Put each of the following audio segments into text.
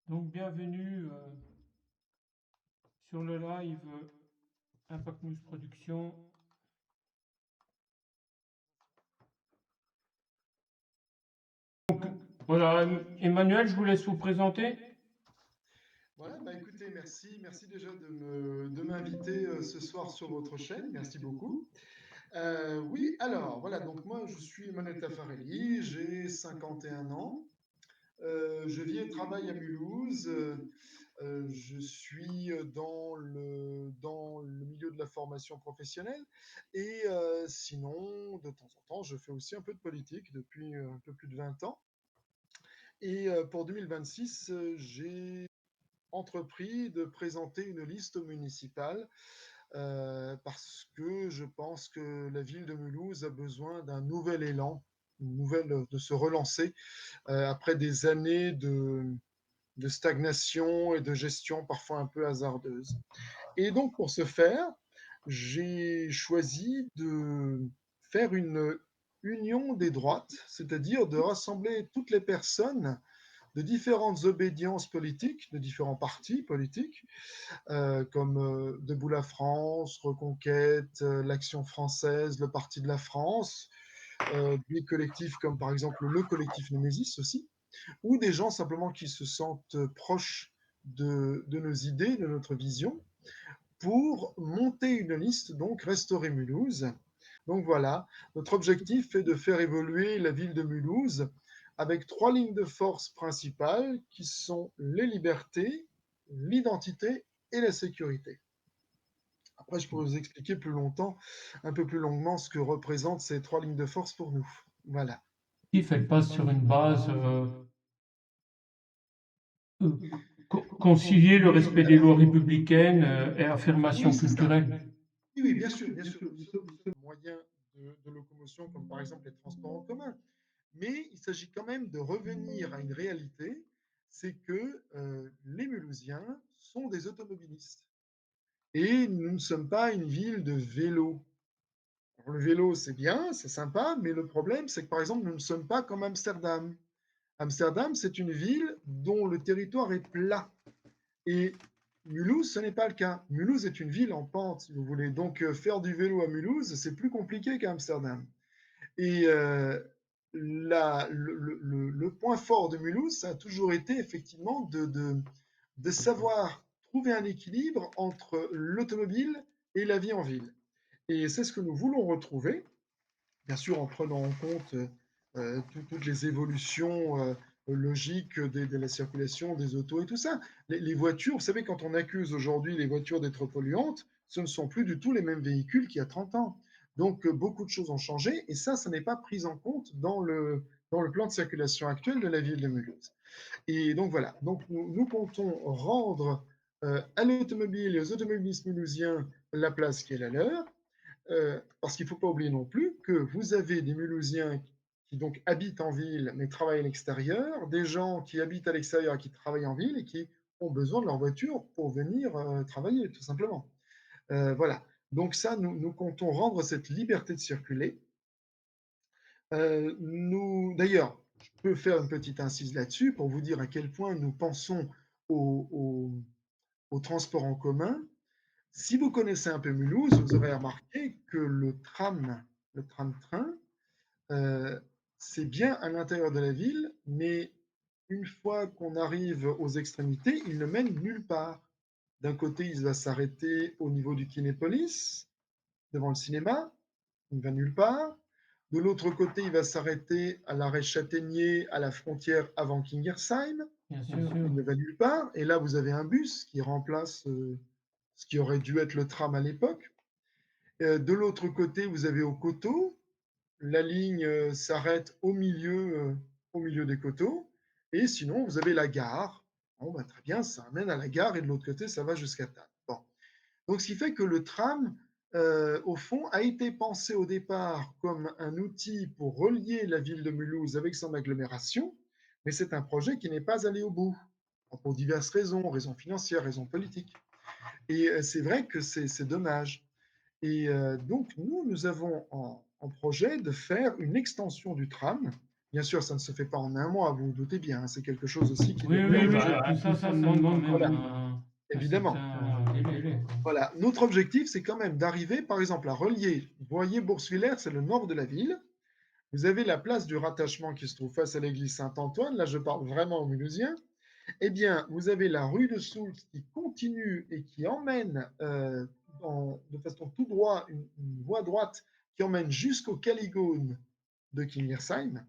Donc, bienvenue sur le live Impact News Production. Donc, voilà, Emmanuel, je vous laisse vous présenter. Voilà, écoutez, merci déjà de m'inviter ce soir sur votre chaîne, merci beaucoup. Oui, alors voilà, donc moi je suis Emmanuel Taffarelli, j'ai 51 ans, je vis et travaille à Mulhouse, je suis dans le milieu de la formation professionnelle et sinon, de temps en temps, je fais aussi un peu de politique depuis un peu plus de 20 ans. Et pour 2026, j'ai entrepris de présenter une liste municipale parce que je pense que la ville de Mulhouse a besoin d'un nouvel élan, de se relancer après des années de stagnation et de gestion parfois un peu hasardeuse. Et donc pour ce faire, j'ai choisi de faire une union des droites, c'est-à-dire de rassembler toutes les personnes de différentes obédiences politiques, de différents partis politiques, comme Debout la France, Reconquête, l'Action française, le Parti de la France, des collectifs comme par exemple le collectif Némésis aussi, ou des gens simplement qui se sentent proches de nos idées, de notre vision, pour monter une liste, donc Restaurer Mulhouse. Donc voilà, notre objectif est de faire évoluer la ville de Mulhouse avec trois lignes de force principales qui sont les libertés, l'identité et la sécurité. Après, je pourrais vous expliquer plus longtemps, un peu plus longuement, ce que représentent ces trois lignes de force pour nous. Voilà. Elle passe sur une base euh, concilier le respect des lois républicaines et affirmation Oui, c'est ça. culturelle. Oui, oui, bien sûr, bien sûr. Nous sommes moyens de locomotion, comme par exemple les transports en commun. Mais il s'agit quand même de revenir à une réalité, c'est que les Mulhousiens sont des automobilistes. Et nous ne sommes pas une ville de vélo. Alors, le vélo, c'est bien, c'est sympa, mais le problème, c'est que par exemple, nous ne sommes pas comme Amsterdam. Amsterdam, c'est une ville dont le territoire est plat. Et Mulhouse, ce n'est pas le cas. Mulhouse est une ville en pente, si vous voulez. Donc, faire du vélo à Mulhouse, c'est plus compliqué qu'à Amsterdam. Et le point fort de Mulhouse, ça a toujours été effectivement de savoir trouver un équilibre entre l'automobile et la vie en ville. Et c'est ce que nous voulons retrouver, bien sûr en prenant en compte toutes les évolutions logiques de la circulation des autos et tout ça. Les voitures, vous savez, quand on accuse aujourd'hui les voitures d'être polluantes, ce ne sont plus du tout les mêmes véhicules qu'il y a 30 ans. Donc beaucoup de choses ont changé et ça n'est pas pris en compte dans le plan de circulation actuel de la ville de Mulhouse. Et donc voilà, donc nous comptons rendre à l'automobile et aux automobilistes mulhousiens la place qui est la leur, parce qu'il ne faut pas oublier non plus que vous avez des Mulhousiens qui donc habitent en ville mais travaillent à l'extérieur, des gens qui habitent à l'extérieur et qui travaillent en ville et qui ont besoin de leur voiture pour venir travailler, tout simplement. Voilà. Donc ça, nous comptons rendre cette liberté de circuler. D'ailleurs, je peux faire une petite incise là-dessus pour vous dire à quel point nous pensons au, au, au transport en commun. Si vous connaissez un peu Mulhouse, vous aurez remarqué que le tram-train, euh, c'est bien à l'intérieur de la ville, mais une fois qu'on arrive aux extrémités, il ne mène nulle part. D'un côté, il va s'arrêter au niveau du Kinépolis, devant le cinéma, il ne va nulle part. De l'autre côté, il va s'arrêter à l'arrêt Châtaignier, à la frontière avant Kingersheim, Bien sûr. il ne va nulle part. Et là, vous avez un bus qui remplace ce qui aurait dû être le tram à l'époque. De l'autre côté, vous avez au coteau. La ligne s'arrête au milieu des coteaux. Et sinon, vous avez la gare. Bon, bah, très bien, ça amène à la gare et de l'autre côté, ça va jusqu'à Tarbes. Bon. Donc, ce qui fait que le tram, au fond, a été pensé au départ comme un outil pour relier la ville de Mulhouse avec son agglomération, mais c'est un projet qui n'est pas allé au bout, pour diverses raisons, raisons financières, raisons politiques. Et c'est vrai que c'est dommage. Et donc, nous avons en projet de faire une extension du tram Bien sûr, ça ne se fait pas en un mois, vous vous doutez bien, hein, c'est quelque chose aussi qui Oui, demande un oui, budget. bah, tout ça demande quand même Voilà, un évidemment. certain délai, quoi. Voilà, notre objectif, c'est quand même d'arriver, par exemple, à relier, vous voyez, Bourse-Villers, c'est le nord de la ville. Vous avez la place du rattachement qui se trouve face à l'église Saint-Antoine. Là, je parle vraiment aux Mulhousiens. Eh bien, vous avez la rue de Soult qui continue et qui emmène de façon tout droit, une voie droite qui emmène jusqu'au Caligone de Kingersheim.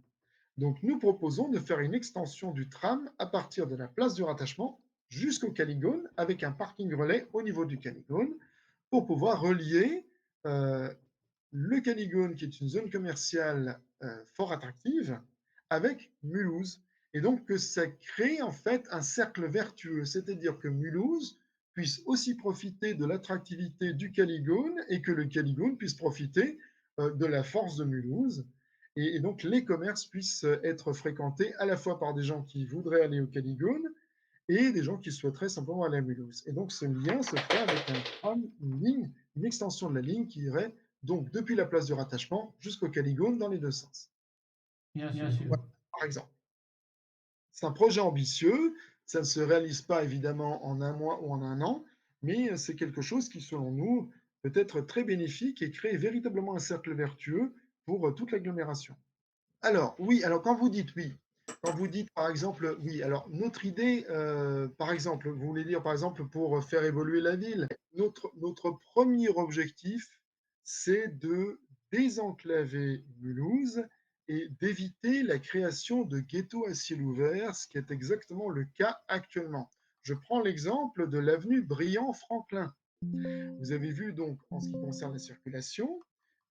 Donc, nous proposons de faire une extension du tram à partir de la place du rattachement jusqu'au Caligone avec un parking relais au niveau du Caligone pour pouvoir relier euh, le Caligone, qui est une zone commerciale fort attractive, avec Mulhouse. Et donc que ça crée en fait un cercle vertueux, c'est-à-dire que Mulhouse puisse aussi profiter de l'attractivité du Caligone et que le Caligone puisse profiter de la force de Mulhouse. Et donc les commerces puissent être fréquentés à la fois par des gens qui voudraient aller au Caligone et des gens qui souhaiteraient simplement aller à Mulhouse. Et donc ce lien se fait avec un tram, une ligne, une extension de la ligne qui irait donc depuis la place du rattachement jusqu'au Caligone dans les deux sens. Bien sûr. Voilà, par exemple. C'est un projet ambitieux, ça ne se réalise pas évidemment en un mois ou en un an, mais c'est quelque chose qui, selon nous, peut être très bénéfique et créer véritablement un cercle vertueux pour toute l'agglomération. Alors, oui, alors quand vous dites oui, quand vous dites par exemple oui, alors notre idée, par exemple, vous voulez dire par exemple pour faire évoluer la ville, notre premier objectif, c'est de désenclaver Mulhouse et d'éviter la création de ghettos à ciel ouvert, ce qui est exactement le cas actuellement. Je prends l'exemple de l'avenue Briand-Franklin. Vous avez vu donc en ce qui concerne la circulation,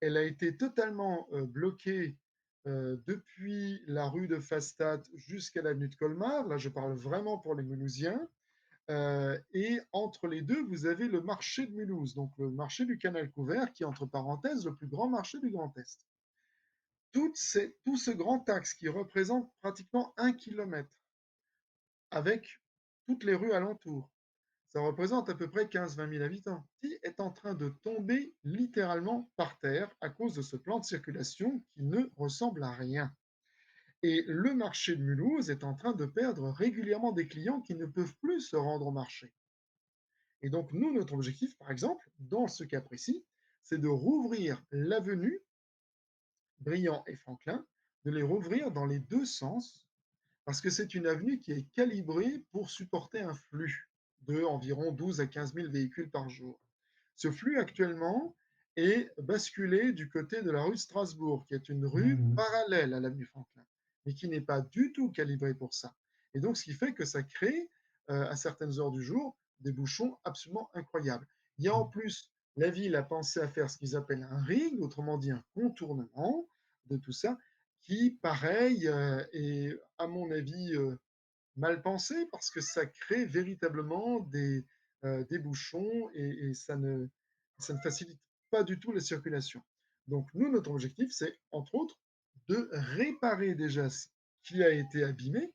elle a été totalement bloquée depuis la rue de Fastad jusqu'à l'avenue de Colmar. Là, je parle vraiment pour les Mulhousiens. Et entre les deux, vous avez le marché de Mulhouse, donc le marché du canal couvert, qui est entre parenthèses le plus grand marché du Grand Est. Tout ce grand axe qui représente pratiquement 1 kilomètre, avec toutes les rues alentours, ça représente à peu près 15-20 000 habitants, qui est en train de tomber littéralement par terre à cause de ce plan de circulation qui ne ressemble à rien. Et le marché de Mulhouse est en train de perdre régulièrement des clients qui ne peuvent plus se rendre au marché. Et donc, nous, notre objectif, par exemple, dans ce cas précis, c'est de rouvrir l'avenue Briand et Franklin, de les rouvrir dans les deux sens, parce que c'est une avenue qui est calibrée pour supporter un flux de environ 12 à 15 000 véhicules par jour. Ce flux actuellement est basculé du côté de la rue Strasbourg, qui est une rue parallèle à l'avenue Franklin, mais qui n'est pas du tout calibrée pour ça. Et donc, ce qui fait que ça crée, à certaines heures du jour, des bouchons absolument incroyables. Il y a en plus, la ville a pensé à faire ce qu'ils appellent un ring, autrement dit un contournement de tout ça, qui, pareil, est, à mon avis, mal pensé parce que ça crée véritablement des bouchons et ça ne facilite pas du tout la circulation. Donc nous, notre objectif, c'est entre autres de réparer déjà ce qui a été abîmé,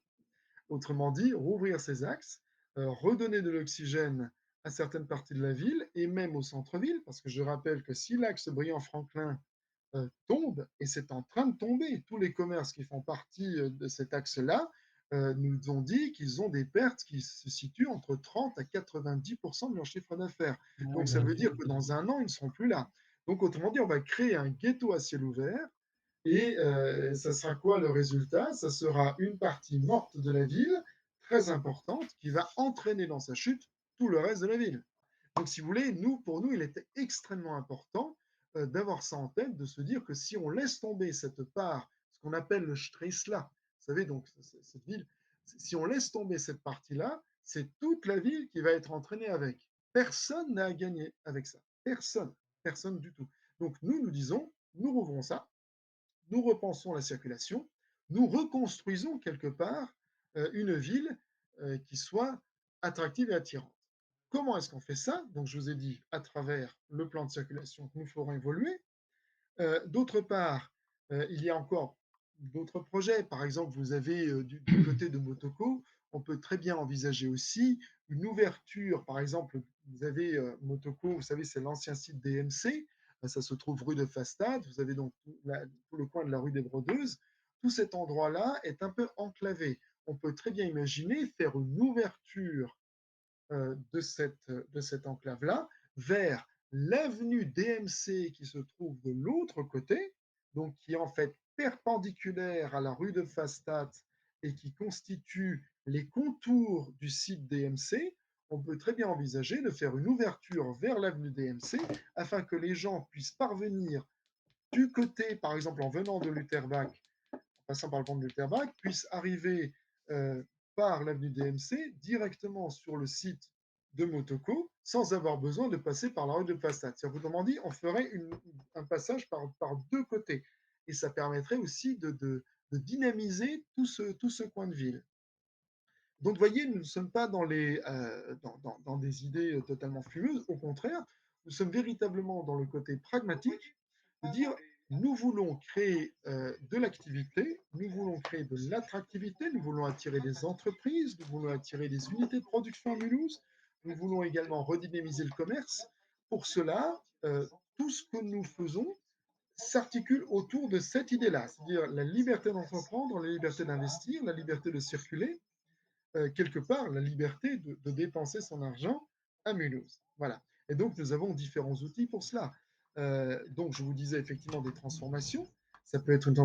autrement dit, rouvrir ces axes, redonner de l'oxygène à certaines parties de la ville et même au centre-ville, parce que je rappelle que si l'axe Briand-Franklin tombe, et c'est en train de tomber. Tous les commerces qui font partie de cet axe-là nous ont dit qu'ils ont des pertes qui se situent entre 30 à 90% de leur chiffre d'affaires. Oui, Donc ça bien veut dire sûr. que dans un an, ils ne seront plus là. Donc autrement dit, on va créer un ghetto à ciel ouvert. Et ça sera quoi le résultat? Ça sera une partie morte de la ville, très importante, qui va entraîner dans sa chute tout le reste de la ville. Donc, si vous voulez, pour nous, il était extrêmement important d'avoir ça en tête, de se dire que si on laisse tomber cette part, ce qu'on appelle le Stressla, vous savez, donc cette ville, si on laisse tomber cette partie-là, c'est toute la ville qui va être entraînée avec. Personne n'a à gagner avec ça. Personne. Personne du tout. Donc, nous disons, nous rouvrons ça, nous repensons la circulation, nous reconstruisons quelque part une ville qui soit attractive et attirante. Comment est-ce qu'on fait ça? Donc, je vous ai dit à travers le plan de circulation que nous ferons évoluer. D'autre part, il y a encore d'autres projets. Par exemple, vous avez du côté de Motoko, on peut très bien envisager aussi une ouverture. Par exemple, vous avez Motoko, vous savez, c'est l'ancien site DMC. Ça se trouve rue de Fastad. Vous avez donc tout le coin de la rue des Brodeuses. tout cet endroit-là est un peu enclavé. On peut très bien imaginer faire une ouverture de cette enclave-là vers l'avenue DMC qui se trouve de l'autre côté, donc qui est en fait perpendiculaire à la rue de Pfastatt et qui constitue les contours du site DMC. On peut très bien envisager de faire une ouverture vers l'avenue DMC afin que les gens puissent parvenir du côté, par exemple en venant de Lutterbach, en passant par le pont de Lutterbach, puissent arriver euh, par l'avenue DMC directement sur le site de Motoko sans avoir besoin de passer par la rue de Pfastatt. Autrement dit, on ferait un passage par deux côtés. Et ça permettrait aussi de dynamiser tout ce coin de ville. Donc, vous voyez, nous ne sommes pas dans des idées totalement fumeuses. Au contraire, nous sommes véritablement dans le côté pragmatique de dire nous voulons créer de l'activité, nous voulons créer de l'attractivité, nous voulons attirer des entreprises, nous voulons attirer des unités de production à Mulhouse, nous voulons également redynamiser le commerce. Pour cela, tout ce que nous faisons s'articule autour de cette idée-là, c'est-à-dire la liberté d'entreprendre, la liberté d'investir, la liberté de circuler, quelque part la liberté de dépenser son argent à Mulhouse. Voilà. Et donc, nous avons différents outils pour cela. Donc, je vous disais effectivement des transformations. Ça peut être une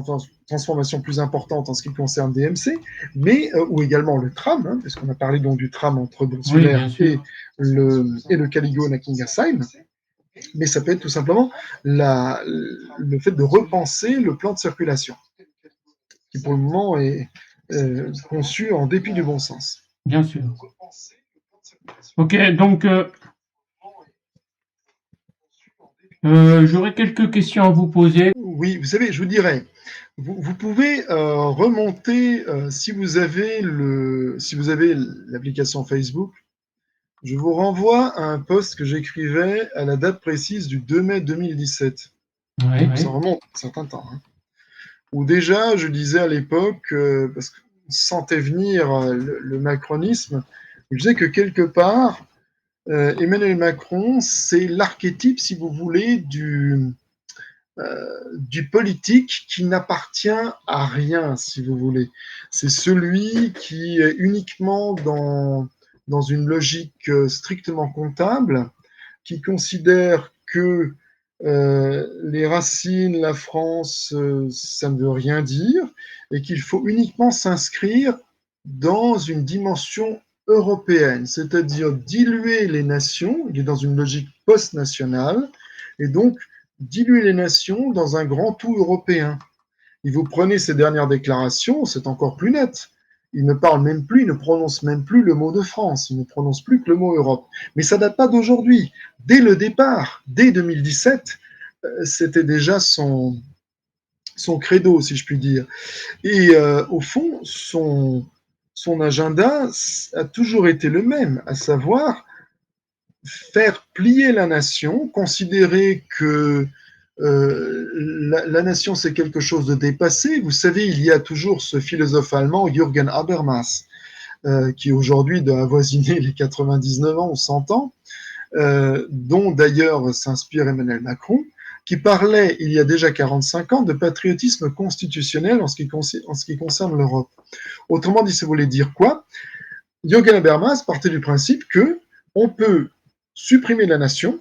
transformation plus importante en ce qui concerne DMC, mais ou également le tram, hein, parce qu'on a parlé donc du tram entre Bruxelles et le Caligo Nakingasheim. Mais ça peut être tout simplement le fait de repenser le plan de circulation, qui pour le moment est conçu en dépit du bon sens. Bien sûr. Ok, donc j'aurais quelques questions à vous poser. Oui, vous savez, je vous dirais, vous pouvez remonter, si vous avez l'application Facebook, je vous renvoie à un post que j'écrivais à la date précise du 2 mai 2017. Ouais. Ça remonte un certain temps. Hein. Où déjà, je disais à l'époque, parce qu'on sentait venir le macronisme, je disais que quelque part, Emmanuel Macron, c'est l'archétype, si vous voulez, du politique qui n'appartient à rien, si vous voulez. C'est celui qui est uniquement dans une logique strictement comptable, qui considère que les racines, la France, ça ne veut rien dire, et qu'il faut uniquement s'inscrire dans une dimension européenne, c'est-à-dire diluer les nations, il est dans une logique post-nationale, et donc diluer les nations dans un grand tout européen. Et vous prenez ces dernières déclarations, c'est encore plus net. Il ne parle même plus, il ne prononce même plus le mot de France, il ne prononce plus que le mot Europe. Mais ça ne date pas d'aujourd'hui. Dès le départ, dès 2017, c'était déjà son credo, si je puis dire. Et au fond, son agenda a toujours été le même, à savoir faire plier la nation, considérer que la nation, c'est quelque chose de dépassé. Vous savez, il y a toujours ce philosophe allemand, Jürgen Habermas, qui aujourd'hui doit avoisiner les 99 ans ou 100 ans, dont d'ailleurs s'inspire Emmanuel Macron, qui parlait il y a déjà 45 ans de patriotisme constitutionnel en ce qui concerne l'Europe. Autrement dit, ça voulait dire quoi? Jürgen Habermas partait du principe que on peut supprimer la nation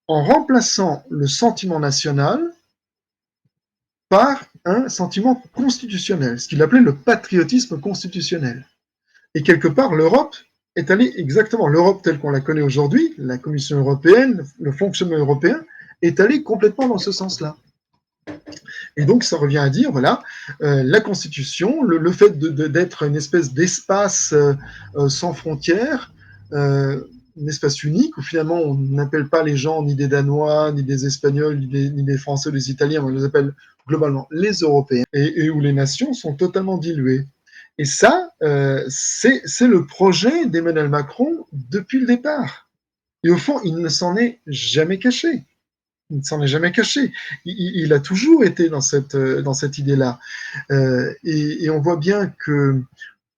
en remplaçant le sentiment national par un sentiment constitutionnel, ce qu'il appelait le patriotisme constitutionnel. Et quelque part, l'Europe est allée exactement, l'Europe telle qu'on la connaît aujourd'hui, la Commission européenne, le fonctionnement européen, est allé complètement dans ce sens-là. Et donc, ça revient à dire, voilà, la Constitution, le fait d'être une espèce d'espace sans frontières, un espace unique où finalement on n'appelle pas les gens ni des Danois, ni des Espagnols, ni des Français, des Italiens, on les appelle globalement les Européens, et où les nations sont totalement diluées. Et ça, c'est le projet d'Emmanuel Macron depuis le départ. Et au fond, il ne s'en est jamais caché. Il ne s'en est jamais caché. Il a toujours été dans cette idée-là. Et on voit bien que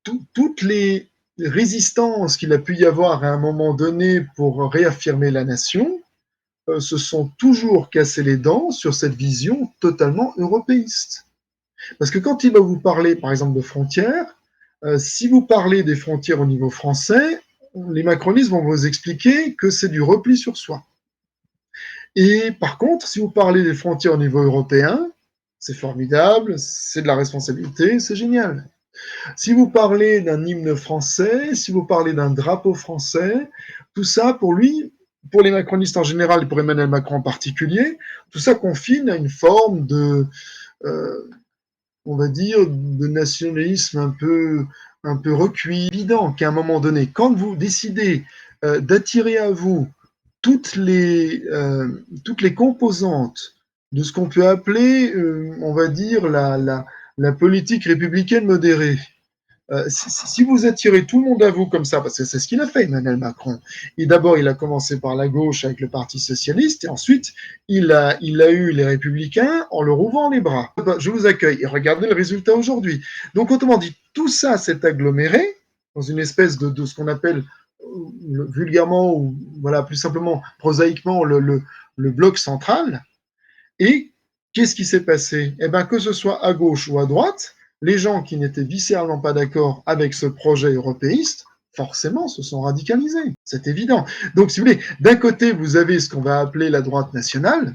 toutes les résistances qu'il a pu y avoir à un moment donné pour réaffirmer la nation se sont toujours cassées les dents sur cette vision totalement européiste. Parce que quand il va vous parler, par exemple, de frontières, si vous parlez des frontières au niveau français, les macronistes vont vous expliquer que c'est du repli sur soi. Et par contre, si vous parlez des frontières au niveau européen, c'est formidable, c'est de la responsabilité, c'est génial. Si vous parlez d'un hymne français, si vous parlez d'un drapeau français, tout ça, pour lui, pour les macronistes en général et pour Emmanuel Macron en particulier, tout ça confine à une forme de, euh, on va dire, de nationalisme un peu recuit, évident qu'à un moment donné, quand vous décidez d'attirer à vous toutes les composantes de ce qu'on peut appeler, on va dire, la politique républicaine modérée, si vous attirez tout le monde à vous comme ça, parce que c'est ce qu'il a fait, Emmanuel Macron, et d'abord il a commencé par la gauche avec le Parti socialiste, et ensuite il a eu les républicains en leur ouvrant les bras. Je vous accueille, et regardez le résultat aujourd'hui. Donc autrement dit, tout ça s'est aggloméré dans une espèce de ce qu'on appelle vulgairement, ou voilà, plus simplement, prosaïquement, le bloc central, et qu'est-ce qui s'est passé? Eh bien, que ce soit à gauche ou à droite, les gens qui n'étaient viscéralement pas d'accord avec ce projet européiste, forcément, se sont radicalisés. C'est évident. Donc, si vous voulez, d'un côté, vous avez ce qu'on va appeler la droite nationale,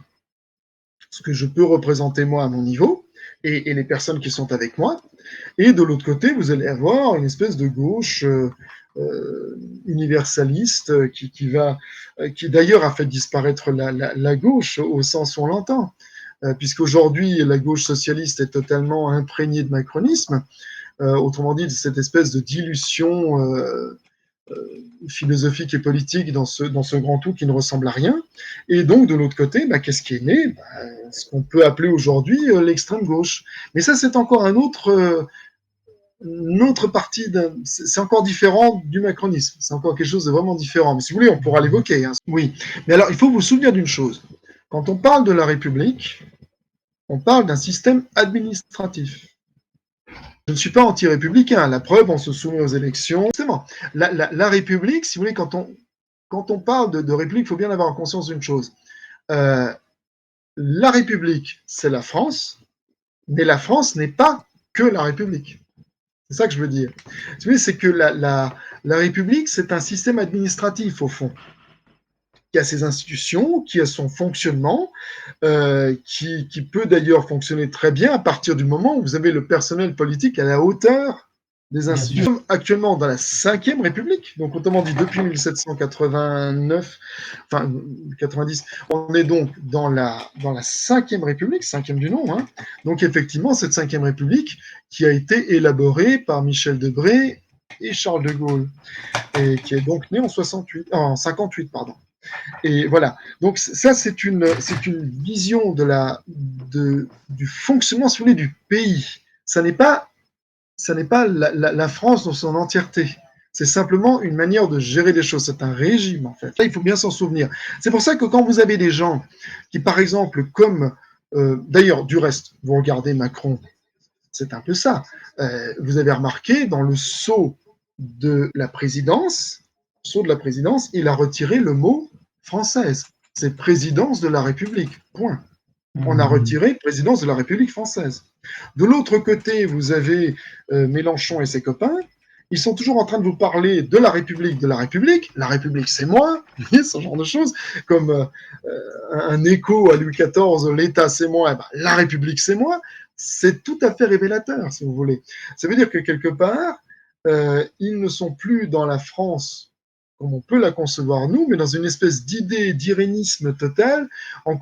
ce que je peux représenter moi à mon niveau, et les personnes qui sont avec moi. Et de l'autre côté, vous allez avoir une espèce de gauche universaliste qui d'ailleurs a fait disparaître la gauche au sens où on l'entend, puisqu'aujourd'hui la gauche socialiste est totalement imprégnée de macronisme, autrement dit de cette espèce de dilution philosophique et politique dans ce grand tout qui ne ressemble à rien. Et donc, de l'autre côté, qu'est-ce qui est né? Ce qu'on peut appeler aujourd'hui l'extrême gauche. Mais ça, c'est encore une autre partie, c'est encore différent du macronisme. C'est encore quelque chose de vraiment différent. Mais si vous voulez, on pourra l'évoquer. Hein. Oui. Mais alors, il faut vous souvenir d'une chose. Quand on parle de la République, on parle d'un système administratif. Je ne suis pas anti-républicain. La preuve, on se soumet aux élections. Justement, la République, si vous voulez, quand on parle de République, il faut bien avoir conscience d'une chose. La République, c'est la France, mais la France n'est pas que la République. C'est ça que je veux dire. Si vous voulez, c'est que la République, c'est un système administratif, au fond, qui a ses institutions, qui a son fonctionnement, qui peut d'ailleurs fonctionner très bien à partir du moment où vous avez le personnel politique à la hauteur des institutions. Actuellement dans la 5e République, donc autrement dit depuis 1789, enfin 90, on est donc dans la 5e République, 5e du nom, hein. Donc effectivement cette 5e République qui a été élaborée par Michel Debré et Charles de Gaulle, et qui est donc né en 58, pardon. Et voilà. Donc ça, c'est une vision du fonctionnement, si vous voulez, du pays. Ça n'est pas la France dans son entièreté. C'est simplement une manière de gérer les choses. C'est un régime, en fait. Là, il faut bien s'en souvenir. C'est pour ça que quand vous avez des gens qui, par exemple, comme d'ailleurs, du reste, vous regardez Macron, c'est un peu ça. Vous avez remarqué dans le sceau de la présidence, il a retiré le mot française. C'est présidence de la République. Point. On a retiré présidence de la République française. De l'autre côté, vous avez Mélenchon et ses copains. Ils sont toujours en train de vous parler de la République, de la République. La République, c'est moi, ce genre de choses, comme un écho à Louis XIV, l'État, c'est moi, ben, la République, c'est moi. C'est tout à fait révélateur, si vous voulez. Ça veut dire que quelque part, ils ne sont plus dans la France comme on peut la concevoir nous, mais dans une espèce d'idée d'irénisme total, en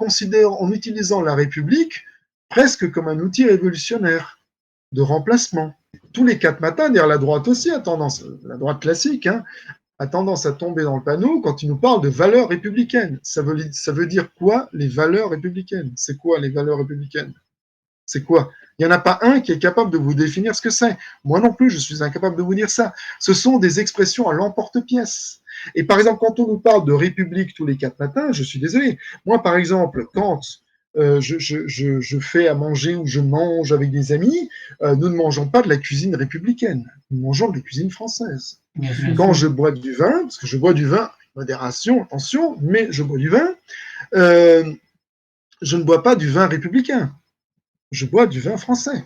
utilisant la République presque comme un outil révolutionnaire de remplacement. Tous les 4 matins, d'ailleurs la droite aussi a tendance, la droite classique, hein, a tendance à tomber dans le panneau quand il nous parle de valeurs républicaines. Ça veut dire quoi, les valeurs républicaines? C'est quoi les valeurs républicaines? C'est quoi? Il n'y en a pas un qui est capable de vous définir ce que c'est. Moi non plus, je suis incapable de vous dire ça. Ce sont des expressions à l'emporte-pièce. Et par exemple, quand on nous parle de République tous les 4 matins, je suis désolé. Moi, par exemple, quand je fais à manger ou je mange avec des amis, nous ne mangeons pas de la cuisine républicaine. Nous mangeons de la cuisine française. Quand je bois du vin, parce que je bois du vin, modération, attention, mais je bois du vin, je ne bois pas du vin républicain. Je bois du vin français.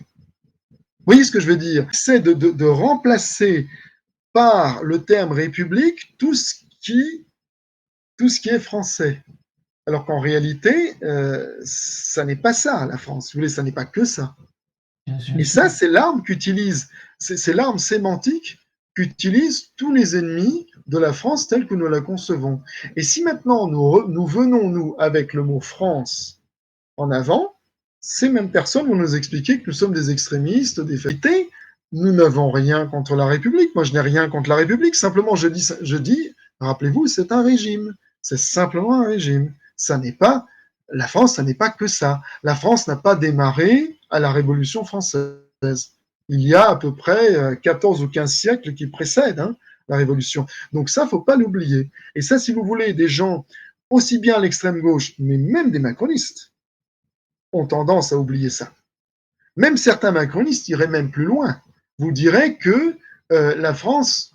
Vous voyez ce que je veux dire? C'est de remplacer par le terme République tout ce qui est français. Alors qu'en réalité, ça n'est pas ça, la France. Vous voulez, ça n'est pas que ça. Bien Et sûr. ça, c'est l'arme qu'utilisent, c'est l'arme sémantique qu'utilisent tous les ennemis de la France telle que nous la concevons. Et si maintenant nous venons, nous, avec le mot France en avant, ces mêmes personnes vont nous expliquer que nous sommes des extrémistes, des faits. Nous n'avons rien contre la République. Moi, je n'ai rien contre la République. Simplement, je dis, rappelez-vous, c'est un régime. C'est simplement un régime. Ça n'est pas la France, ça n'est pas que ça. La France n'a pas démarré à la Révolution française. Il y a à peu près 14 ou 15 siècles qui précèdent la Révolution. Donc ça, faut pas l'oublier. Et ça, si vous voulez, des gens aussi bien à l'extrême gauche, mais même des macronistes, ont tendance à oublier ça. Même certains macronistes iraient même plus loin. Vous direz que la France,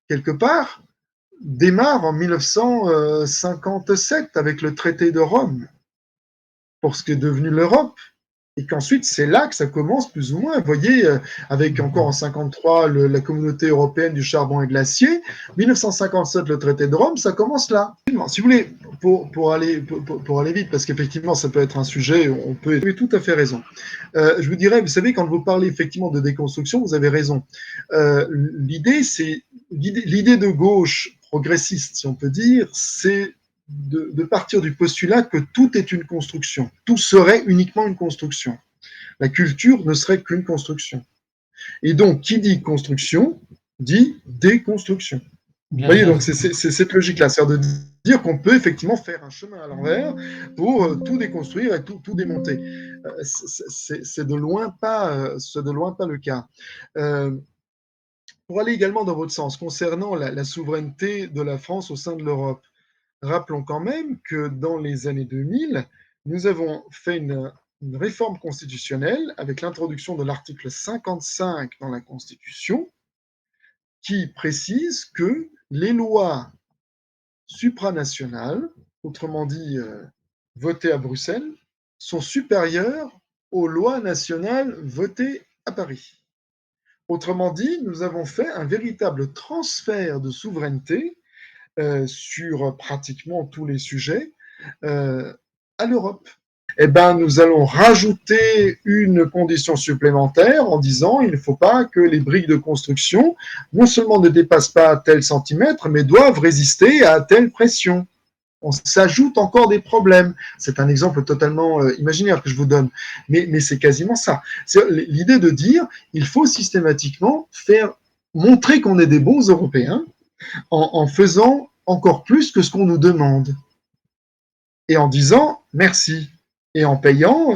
quelque part, démarre en 1957 avec le traité de Rome, pour ce qui est devenu l'Europe. Et qu'ensuite, c'est là que ça commence plus ou moins. Vous voyez, avec encore en 53 la communauté européenne du charbon et de l'acier, 1957 le traité de Rome, ça commence là. Si vous voulez, pour aller vite, parce qu'effectivement, ça peut être un sujet, on peut. Vous avez tout à fait raison. Je vous dirais, vous savez, quand vous parlez effectivement de déconstruction, vous avez raison. L'idée de gauche progressiste, si on peut dire, c'est de partir du postulat que tout est une construction. Tout serait uniquement une construction. La culture ne serait qu'une construction. Et donc, qui dit construction, dit déconstruction. Vous voyez, donc c'est cette logique-là, c'est-à-dire de dire qu'on peut effectivement faire un chemin à l'envers pour tout déconstruire et tout démonter. C'est de loin pas le cas. Pour aller également dans votre sens, concernant la souveraineté de la France au sein de l'Europe, rappelons quand même que dans les années 2000, nous avons fait une réforme constitutionnelle avec l'introduction de l'article 55 dans la Constitution qui précise que les lois supranationales, autrement dit votées à Bruxelles, sont supérieures aux lois nationales votées à Paris. Autrement dit, nous avons fait un véritable transfert de souveraineté sur pratiquement tous les sujets à l'Europe. Eh ben, nous allons rajouter une condition supplémentaire en disant il ne faut pas que les briques de construction non seulement ne dépassent pas tel centimètre, mais doivent résister à telle pression. On s'ajoute encore des problèmes. C'est un exemple totalement imaginaire que je vous donne, mais c'est quasiment ça. C'est l'idée de dire il faut systématiquement montrer qu'on est des bons Européens en faisant encore plus que ce qu'on nous demande et en disant merci et en payant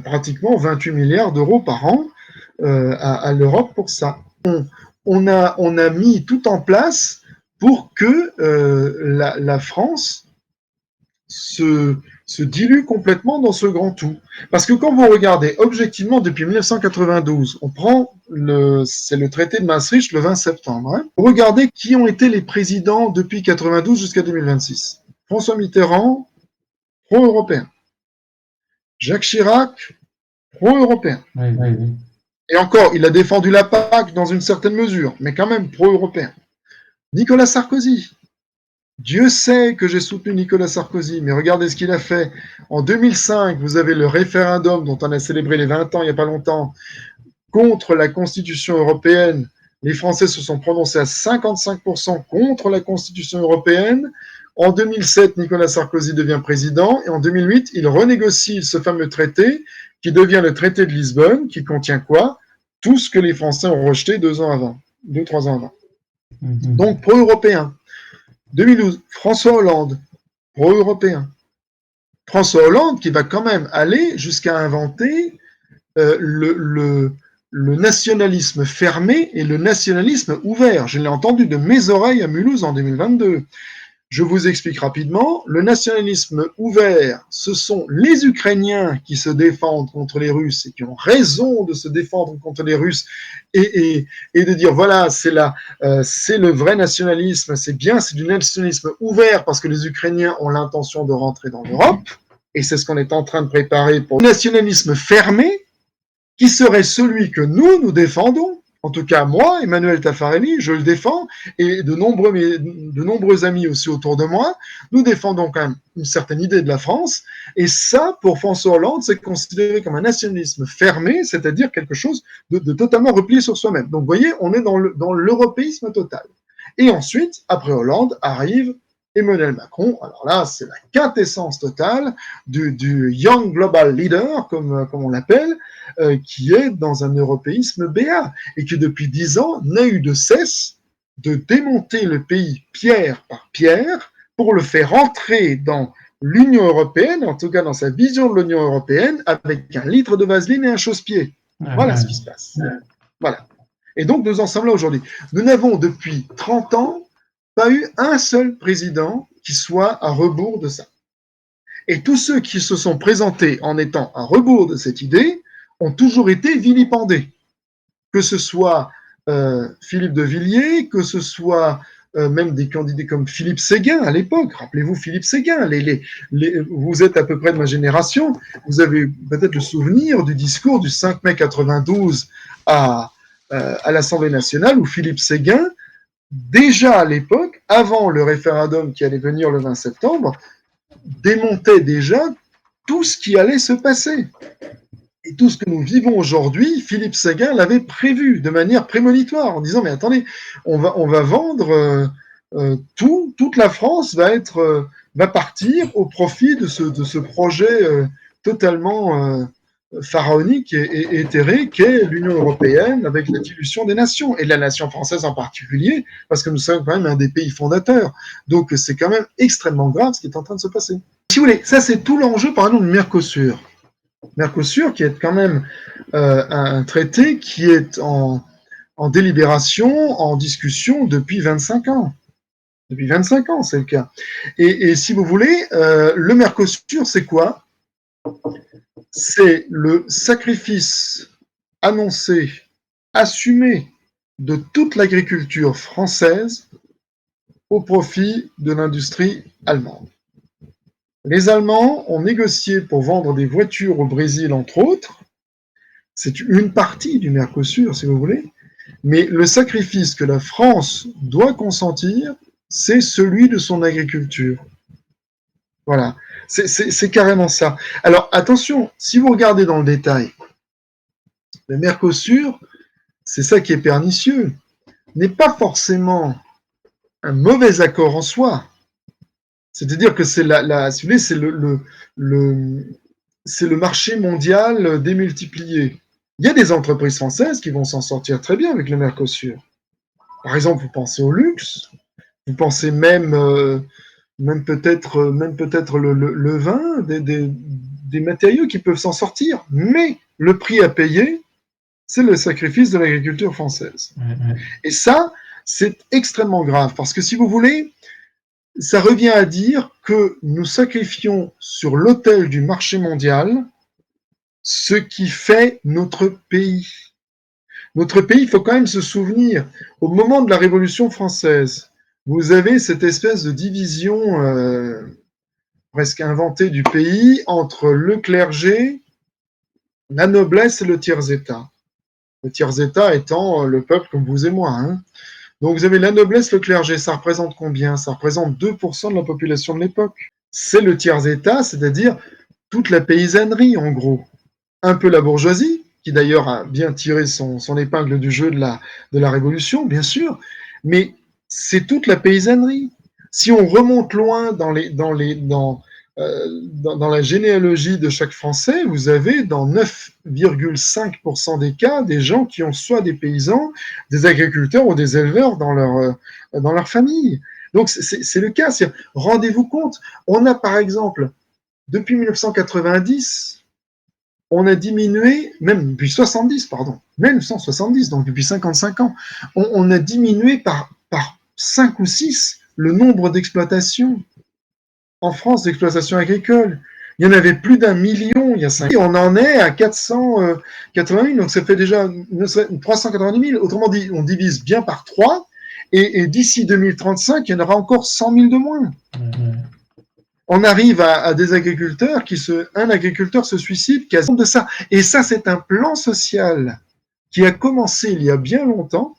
pratiquement 28 milliards d'euros par an à l'Europe pour ça. On a mis tout en place pour que la France se dilue complètement dans ce grand tout. Parce que quand vous regardez objectivement depuis 1992, c'est le traité de Maastricht le 20 septembre, vous regardez qui ont été les présidents depuis 92 jusqu'à 2026. François Mitterrand, pro-européen. Jacques Chirac, pro-européen. Oui. Et encore, il a défendu la PAC dans une certaine mesure, mais quand même pro-européen. Nicolas Sarkozy. Dieu sait que j'ai soutenu Nicolas Sarkozy, mais regardez ce qu'il a fait. En 2005, vous avez le référendum dont on a célébré les 20 ans il n'y a pas longtemps, contre la Constitution européenne. Les Français se sont prononcés à 55% contre la Constitution européenne. En 2007, Nicolas Sarkozy devient président et en 2008, il renégocie ce fameux traité qui devient le traité de Lisbonne, qui contient quoi? Tout ce que les Français ont rejeté 3 ans avant. Donc, pro-européen. 2012, François Hollande, pro-européen. François Hollande qui va quand même aller jusqu'à inventer le nationalisme fermé et le nationalisme ouvert. Je l'ai entendu de mes oreilles à Mulhouse en 2022. Je vous explique rapidement. Le nationalisme ouvert, ce sont les Ukrainiens qui se défendent contre les Russes et qui ont raison de se défendre contre les Russes et de dire voilà, c'est le vrai nationalisme, c'est bien, c'est du nationalisme ouvert parce que les Ukrainiens ont l'intention de rentrer dans l'Europe et c'est ce qu'on est en train de préparer pour le nationalisme fermé qui serait celui que nous défendons. En tout cas, moi, Emmanuel Taffarelli, je le défends, et de nombreux amis aussi autour de moi, nous défendons quand même une certaine idée de la France, et ça, pour François Hollande, c'est considéré comme un nationalisme fermé, c'est-à-dire quelque chose de totalement replié sur soi-même. Donc, vous voyez, on est dans l'européisme total. Et ensuite, après Hollande, arrive Emmanuel Macron. Alors là, c'est la quintessence totale du Young Global Leader, comme on l'appelle, qui est dans un européisme béat et qui, depuis 10 ans, n'a eu de cesse de démonter le pays pierre par pierre pour le faire entrer dans l'Union européenne, en tout cas dans sa vision de l'Union européenne, avec un litre de vaseline et un chausse-pied. Voilà ce qui se passe. Voilà. Et donc, nous en sommes là aujourd'hui. Nous n'avons depuis 30 ans pas eu un seul président qui soit à rebours de ça. Et tous ceux qui se sont présentés en étant à rebours de cette idée ont toujours été vilipendés. Que ce soit Philippe de Villiers, que ce soit même des candidats comme Philippe Séguin à l'époque. Rappelez-vous Philippe Séguin, vous êtes à peu près de ma génération, vous avez peut-être le souvenir du discours du 5 mai 92 à l'Assemblée nationale où Philippe Séguin, déjà à l'époque, avant le référendum qui allait venir le 20 septembre, démontait déjà tout ce qui allait se passer. Et tout ce que nous vivons aujourd'hui, Philippe Séguin l'avait prévu de manière prémonitoire, en disant, mais attendez, on va vendre toute la France va partir au profit de ce projet totalement pharaonique et éthéré qu'est l'Union européenne avec la dilution des nations, et de la nation française en particulier, parce que nous sommes quand même un des pays fondateurs. Donc c'est quand même extrêmement grave ce qui est en train de se passer. Si vous voulez, ça c'est tout l'enjeu, par exemple, du Mercosur. Mercosur, qui est quand même un traité qui est en délibération, en discussion depuis 25 ans. Depuis 25 ans, c'est le cas. Et si vous voulez, le Mercosur, c'est quoi? C'est le sacrifice annoncé, assumé de toute l'agriculture française au profit de l'industrie allemande. Les Allemands ont négocié pour vendre des voitures au Brésil, entre autres. C'est une partie du Mercosur, si vous voulez. Mais le sacrifice que la France doit consentir, c'est celui de son agriculture. Voilà. C'est carrément ça. Alors, attention, si vous regardez dans le détail, le Mercosur, c'est ça qui est pernicieux, n'est pas forcément un mauvais accord en soi. C'est-à-dire que c'est si vous voulez, c'est le marché mondial démultiplié. Il y a des entreprises françaises qui vont s'en sortir très bien avec le Mercosur. Par exemple, vous pensez au luxe, vous pensez même peut-être le vin, des matériaux qui peuvent s'en sortir. Mais le prix à payer, c'est le sacrifice de l'agriculture française. Et ça, c'est extrêmement grave, parce que si vous voulez, ça revient à dire que nous sacrifions sur l'autel du marché mondial ce qui fait notre pays. Notre pays, il faut quand même se souvenir, au moment de la Révolution française, vous avez cette espèce de division presque inventée du pays entre le clergé, la noblesse et le tiers-état. Le tiers-état étant le peuple comme vous et moi. Hein. Donc vous avez la noblesse, le clergé, ça représente combien? Ça représente 2% de la population de l'époque. C'est le tiers-état, c'est-à-dire toute la paysannerie en gros. Un peu la bourgeoisie, qui d'ailleurs a bien tiré son épingle du jeu de la Révolution, bien sûr, mais c'est toute la paysannerie. Si on remonte loin dans la généalogie de chaque Français, vous avez dans 9,5% des cas des gens qui ont soit des paysans, des agriculteurs ou des éleveurs dans leur famille. Donc c'est le cas. Rendez-vous compte, on a par exemple, depuis 1990, on a diminué, même depuis 1970, donc depuis 55 ans, on a diminué par 5 ou 6 le nombre d'exploitations en France, d'exploitations agricoles. Il y en avait plus d'1 million il y a 5 ans. Et on en est à 480 000, donc ça fait déjà 390 000. Autrement dit, on divise bien par 3, et d'ici 2035, il y en aura encore 100 000 de moins. On arrive à des agriculteurs un agriculteur se suicide quasiment de ça. Et ça, c'est un plan social qui a commencé il y a bien longtemps,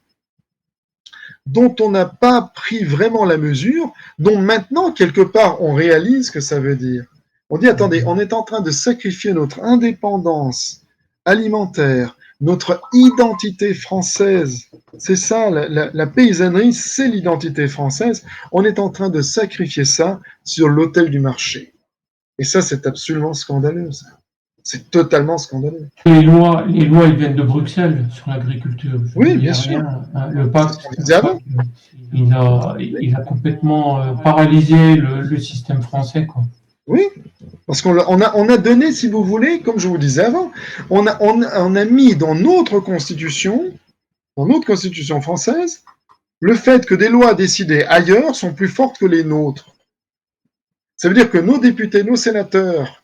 dont on n'a pas pris vraiment la mesure, dont maintenant, quelque part, on réalise ce que ça veut dire. On dit, attendez, on est en train de sacrifier notre indépendance alimentaire, notre identité française. C'est ça, la paysannerie, c'est l'identité française. On est en train de sacrifier ça sur l'autel du marché. Et ça, c'est absolument scandaleux. Ça. C'est totalement scandaleux. Les lois, ils viennent de Bruxelles sur l'agriculture. Oui, bien sûr. Rien, hein. Le pacte, il a complètement paralysé le système français, quoi. Oui, parce qu'on a donné, si vous voulez, comme je vous disais avant, on a mis dans notre constitution française, le fait que des lois décidées ailleurs sont plus fortes que les nôtres. Ça veut dire que nos députés, nos sénateurs,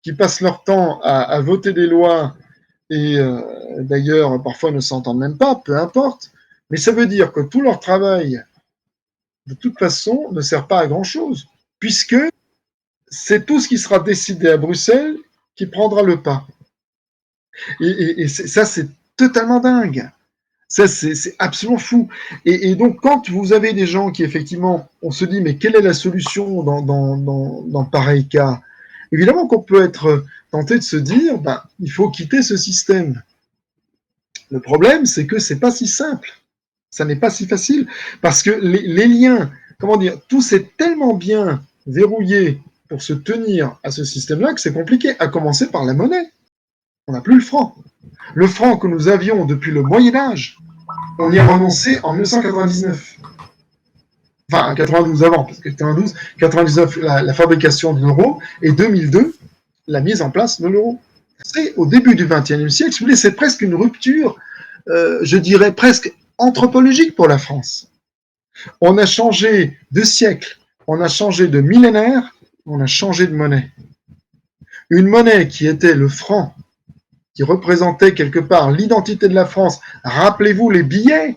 qui passent leur temps à voter des lois et d'ailleurs parfois ne s'entendent même pas, peu importe, mais ça veut dire que tout leur travail, de toute façon, ne sert pas à grand-chose, puisque c'est tout ce qui sera décidé à Bruxelles qui prendra le pas. Et ça, c'est totalement dingue. Ça, c'est absolument fou. Et donc, quand vous avez des gens qui, effectivement, on se dit, mais quelle est la solution dans pareil cas? Évidemment qu'on peut être tenté de se dire, il faut quitter ce système. Le problème, c'est que c'est pas si simple. Ça n'est pas si facile. Parce que les liens, tout s'est tellement bien verrouillé pour se tenir à ce système-là que c'est compliqué, à commencer par la monnaie. On n'a plus le franc. Le franc que nous avions depuis le Moyen-Âge, on y a renoncé en 1999. Enfin, 92 avant, parce que 99, la fabrication de l'euro, et 2002, la mise en place de l'euro. C'est au début du XXe siècle, si vous voulez, c'est presque une rupture, je dirais presque anthropologique pour la France. On a changé de siècle, on a changé de millénaire, on a changé de monnaie. Une monnaie qui était le franc, qui représentait quelque part l'identité de la France. Rappelez-vous les billets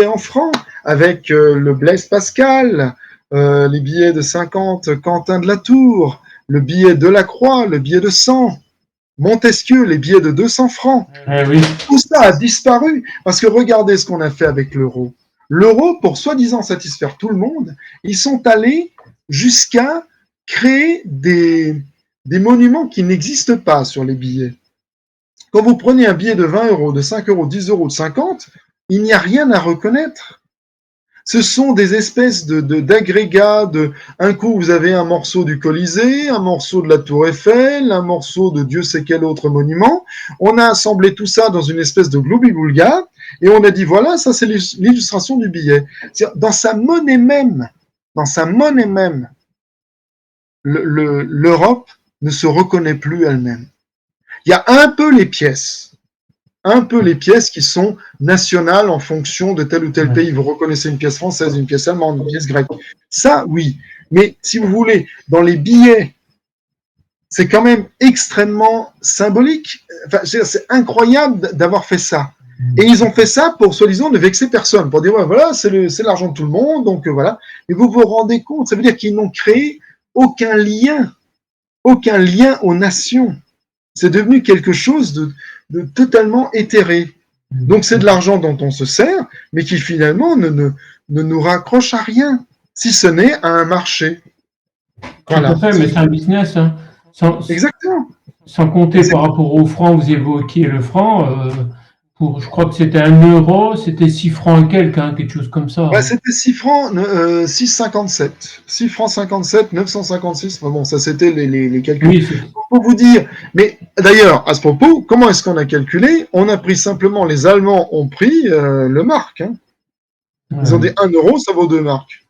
en francs, avec le Blaise Pascal, les billets de 50 Quentin de la Tour, le billet de la Croix, le billet de 100, Montesquieu, les billets de 200 francs. Oui. Tout ça a disparu, parce que regardez ce qu'on a fait avec l'euro. L'euro, pour soi-disant satisfaire tout le monde, ils sont allés jusqu'à créer des monuments qui n'existent pas sur les billets. Quand vous prenez un billet de 20 euros, de 5 euros, 10 euros, de 50, il n'y a rien à reconnaître. Ce sont des espèces d'agrégats. Un coup, vous avez un morceau du Colisée, un morceau de la Tour Eiffel, un morceau de Dieu sait quel autre monument. On a assemblé tout ça dans une espèce de gloubi-boulga et on a dit, voilà, ça c'est l'illustration du billet. Dans sa monnaie même, l'Europe ne se reconnaît plus elle-même. Il y a un peu les pièces qui sont nationales en fonction de tel ou tel pays. Vous reconnaissez une pièce française, une pièce allemande, une pièce grecque. Ça, oui. Mais si vous voulez, dans les billets, c'est quand même extrêmement symbolique. Enfin, c'est incroyable d'avoir fait ça. Et ils ont fait ça pour, soi-disant, ne vexer personne. Pour dire, ouais, voilà, c'est l'argent de tout le monde, donc voilà. Mais vous vous rendez compte, ça veut dire qu'ils n'ont créé aucun lien aux nations. C'est devenu quelque chose de totalement éthéré. Donc c'est de l'argent dont on se sert, mais qui finalement ne nous raccroche à rien, si ce n'est à un marché. Voilà. Tout à fait, mais c'est un business. Hein. Exactement. Sans compter par rapport au franc, vous évoquiez le franc, je crois que c'était 1 euro, c'était 6 francs et quelques, hein, quelque chose comme ça. Ouais, c'était 6 francs, 6,57. 6 francs 57, 956. Bon, ça c'était les calculs. Oui, pour vous dire, mais d'ailleurs, à ce propos, comment est-ce qu'on a calculé? On a pris simplement, les Allemands ont pris le mark. Hein. Ils ont dit 1 euro, ça vaut 2 marks.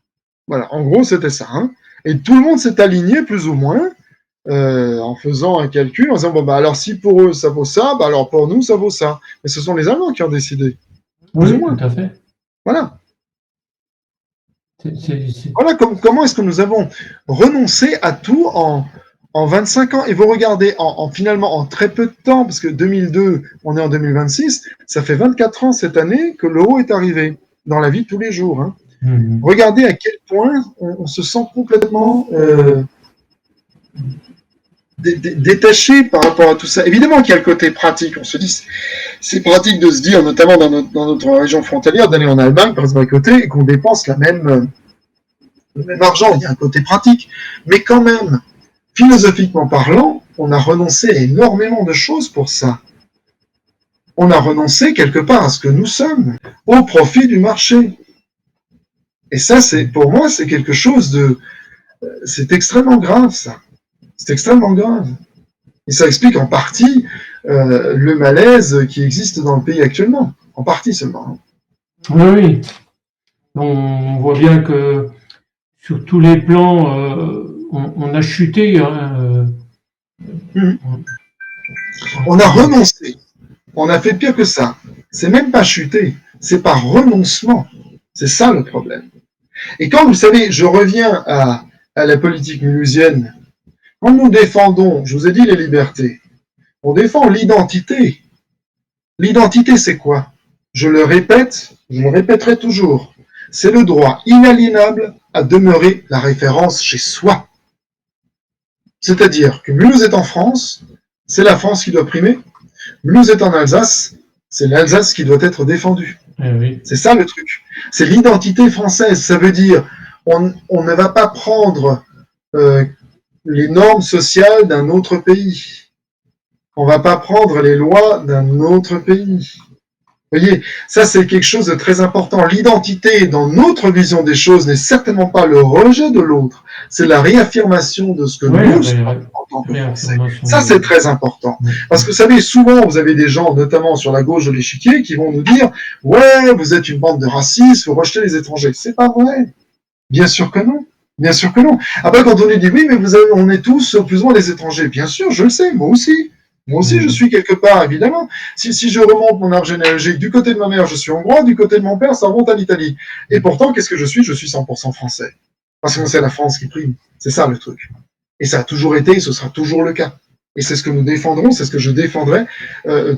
Voilà, en gros, c'était ça. Hein. Et tout le monde s'est aligné, plus ou moins, en faisant un calcul, en disant, bon, alors si pour eux ça vaut ça, alors pour nous ça vaut ça. Mais ce sont les Allemands qui ont décidé. Oui, tout à fait. Voilà. Voilà comment est-ce que nous avons renoncé à tout en 25 ans. Et vous regardez, finalement, en très peu de temps, parce que 2002, on est en 2026, ça fait 24 ans cette année que l'euro est arrivé dans la vie de tous les jours. Hein. Regardez à quel point on se sent complètement détaché par rapport à tout ça. Évidemment qu'il y a le côté pratique. On se dit, c'est pratique de se dire, notamment dans notre région frontalière, d'aller en Allemagne, par exemple, à côté, et qu'on dépense le même argent. Il y a un côté pratique. Mais quand même, philosophiquement parlant, on a renoncé à énormément de choses pour ça. On a renoncé quelque part à ce que nous sommes, au profit du marché. Et ça, pour moi, c'est quelque chose de... C'est extrêmement grave, ça. C'est extrêmement grave. Et ça explique en partie le malaise qui existe dans le pays actuellement. En partie seulement. Oui, oui. On voit bien que sur tous les plans, on a chuté. Hein, On a renoncé. On a fait pire que ça. C'est même pas chuter, c'est par renoncement. C'est ça le problème. Et quand vous savez, je reviens à la politique mulhousienne, quand nous défendons, je vous ai dit les libertés, on défend l'identité. L'identité, c'est quoi? Je le répète, je le répéterai toujours. C'est le droit inaliénable à demeurer la référence chez soi. C'est-à-dire que Mulhouse est en France, c'est la France qui doit primer. Mulhouse est en Alsace, c'est l'Alsace qui doit être défendue. oui. C'est ça le truc. C'est l'identité française. Ça veut dire on ne va pas prendre les normes sociales d'un autre pays. On ne va pas prendre les lois d'un autre pays. Vous voyez, ça c'est quelque chose de très important. L'identité, dans notre vision des choses, n'est certainement pas le rejet de l'autre. C'est la réaffirmation de ce que nous sommes en tant que Français. Ça c'est très important. Parce que vous savez, souvent vous avez des gens, notamment sur la gauche de l'échiquier, qui vont nous dire « Ouais, vous êtes une bande de racistes, vous rejetez les étrangers. » C'est pas vrai. Bien sûr que non. Bien sûr que non. Après, quand on nous dit « Oui, mais on est tous plus ou moins des étrangers. » Bien sûr, je le sais, moi aussi. Moi aussi, je suis quelque part, évidemment. Si je remonte mon arbre généalogique, du côté de ma mère, je suis hongrois, du côté de mon père, ça remonte à l'Italie. Et pourtant, qu'est-ce que je suis? Je suis 100% français. Parce que c'est la France qui prime. C'est ça le truc. Et ça a toujours été, et ce sera toujours le cas. Et c'est ce que nous défendrons, c'est ce que je défendrai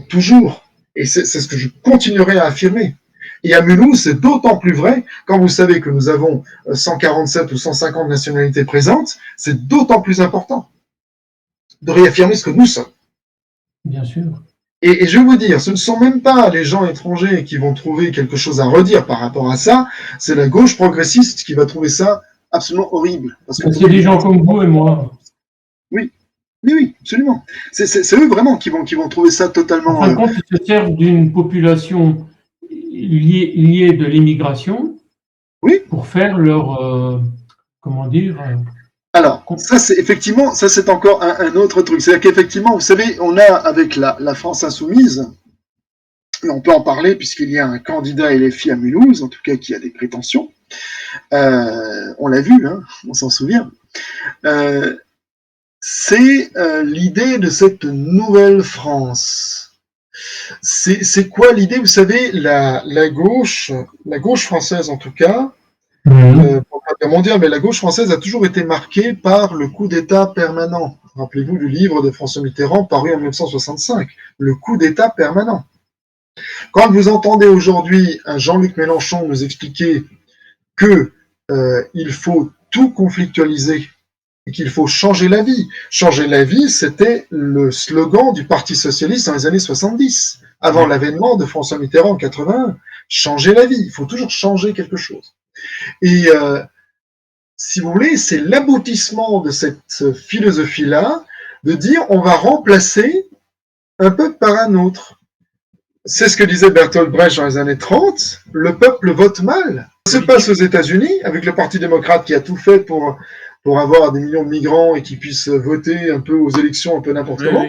toujours. Et c'est ce que je continuerai à affirmer. Et à Mulhouse, c'est d'autant plus vrai, quand vous savez que nous avons 147 ou 150 nationalités présentes, c'est d'autant plus important de réaffirmer ce que nous sommes. Bien sûr. Et je vais vous dire, ce ne sont même pas les gens étrangers qui vont trouver quelque chose à redire par rapport à ça, c'est la gauche progressiste qui va trouver ça absolument horrible. Parce que c'est des gens comme vous et moi. Oui, oui, absolument. C'est eux vraiment qui vont trouver ça totalement... En fin de compte, ils se servent d'une population liée de l'immigration pour faire leur... comment dire Alors, ça c'est effectivement, ça c'est encore un autre truc. C'est-à-dire qu'effectivement, vous savez, on a avec la France insoumise, et on peut en parler puisqu'il y a un candidat LFI à Mulhouse, en tout cas qui a des prétentions. On l'a vu, hein, on s'en souvient. C'est l'idée de cette nouvelle France. C'est quoi l'idée? Vous savez, la gauche française en tout cas, pour pas dire mondiale, mais la gauche française a toujours été marquée par le coup d'État permanent. Rappelez-vous du livre de François Mitterrand paru en 1965, le coup d'État permanent. Quand vous entendez aujourd'hui un Jean-Luc Mélenchon nous expliquer que il faut tout conflictualiser et qu'il faut changer la vie. Changer la vie, c'était le slogan du Parti socialiste dans les années 70, avant l'avènement de François Mitterrand en 81. Changer la vie, il faut toujours changer quelque chose. Et si vous voulez, c'est l'aboutissement de cette philosophie-là, de dire on va remplacer un peuple par un autre. C'est ce que disait Bertolt Brecht dans les années 30, le peuple vote mal. Ça se passe aux États-Unis, avec le Parti démocrate qui a tout fait pour avoir des millions de migrants et qui puissent voter un peu aux élections, un peu n'importe comment.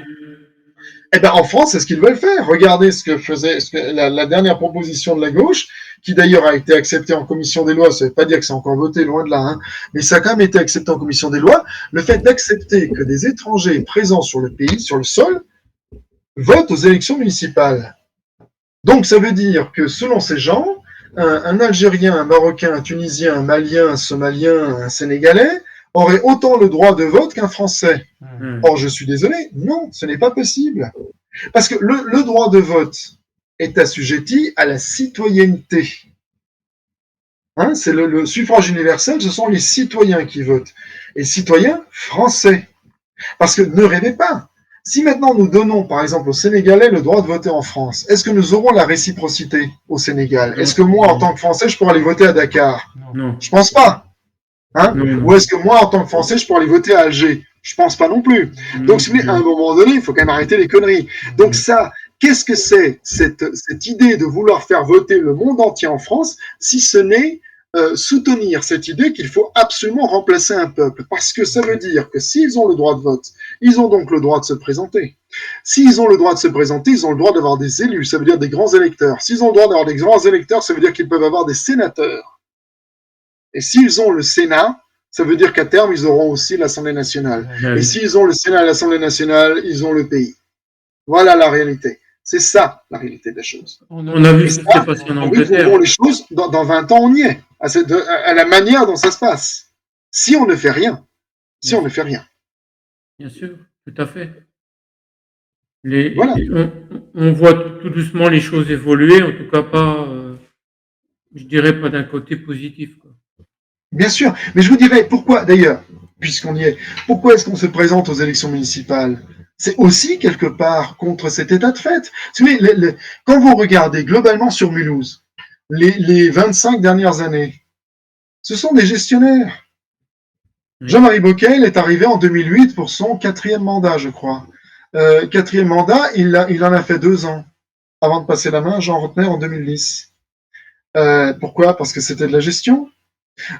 Eh ben, en France, c'est ce qu'ils veulent faire. Regardez ce que faisait la dernière proposition de la gauche, qui d'ailleurs a été acceptée en commission des lois. Ça ne veut pas dire que c'est encore voté, loin de là, hein, mais ça a quand même été accepté en commission des lois. Le fait d'accepter que des étrangers présents sur le pays, sur le sol, votent aux élections municipales. Donc, ça veut dire que selon ces gens, un Algérien, un Marocain, un Tunisien, un Malien, un Somalien, un Sénégalais aurait autant le droit de vote qu'un Français. Or, je suis désolé, non, ce n'est pas possible. Parce que le droit de vote est assujetti à la citoyenneté. Hein, c'est le suffrage universel, ce sont les citoyens qui votent. Et citoyens français. Parce que ne rêvez pas. Si maintenant nous donnons, par exemple, aux Sénégalais le droit de voter en France, est-ce que nous aurons la réciprocité au Sénégal? Est-ce que moi, en tant que Français, je pourrais aller voter à Dakar? Non. Je pense pas. Hein? Non. Ou est-ce que moi, en tant que Français, je pourrais aller voter à Alger? Je pense pas non plus. Donc, à un moment donné, il faut quand même arrêter les conneries. Donc ça, qu'est-ce que c'est cette idée de vouloir faire voter le monde entier en France, si ce n'est soutenir cette idée qu'il faut absolument remplacer un peuple? Parce que ça veut dire que s'ils ont le droit de vote, ils ont donc le droit de se présenter. S'ils ont le droit de se présenter, ils ont le droit d'avoir des élus, ça veut dire des grands électeurs. S'ils ont le droit d'avoir des grands électeurs, ça veut dire qu'ils peuvent avoir des sénateurs. Et s'ils ont le Sénat, ça veut dire qu'à terme, ils auront aussi l'Assemblée nationale. Et s'ils ont le Sénat et l'Assemblée nationale, ils ont le pays. Voilà la réalité. C'est ça, la réalité des choses. On a vu ce qui s'est passé en Angleterre. Oui, les choses, dans 20 ans, on y est, à la manière dont ça se passe. Si on ne fait rien. Si on ne fait rien. Bien sûr, tout à fait. Voilà. On voit tout doucement les choses évoluer, en tout cas pas, je dirais pas d'un côté positif, quoi. Bien sûr, mais je vous dirais pourquoi, d'ailleurs, puisqu'on y est, pourquoi est-ce qu'on se présente aux élections municipales? C'est aussi quelque part contre cet état de fait. Quand vous regardez globalement sur Mulhouse, les 25 dernières années, ce sont des gestionnaires. Jean-Marie Bockel est arrivé en 2008 pour son 4e mandat, je crois. 4e mandat, il en a fait 2 ans, avant de passer la main à Jean Rotner en 2010. Pourquoi? Parce que c'était de la gestion.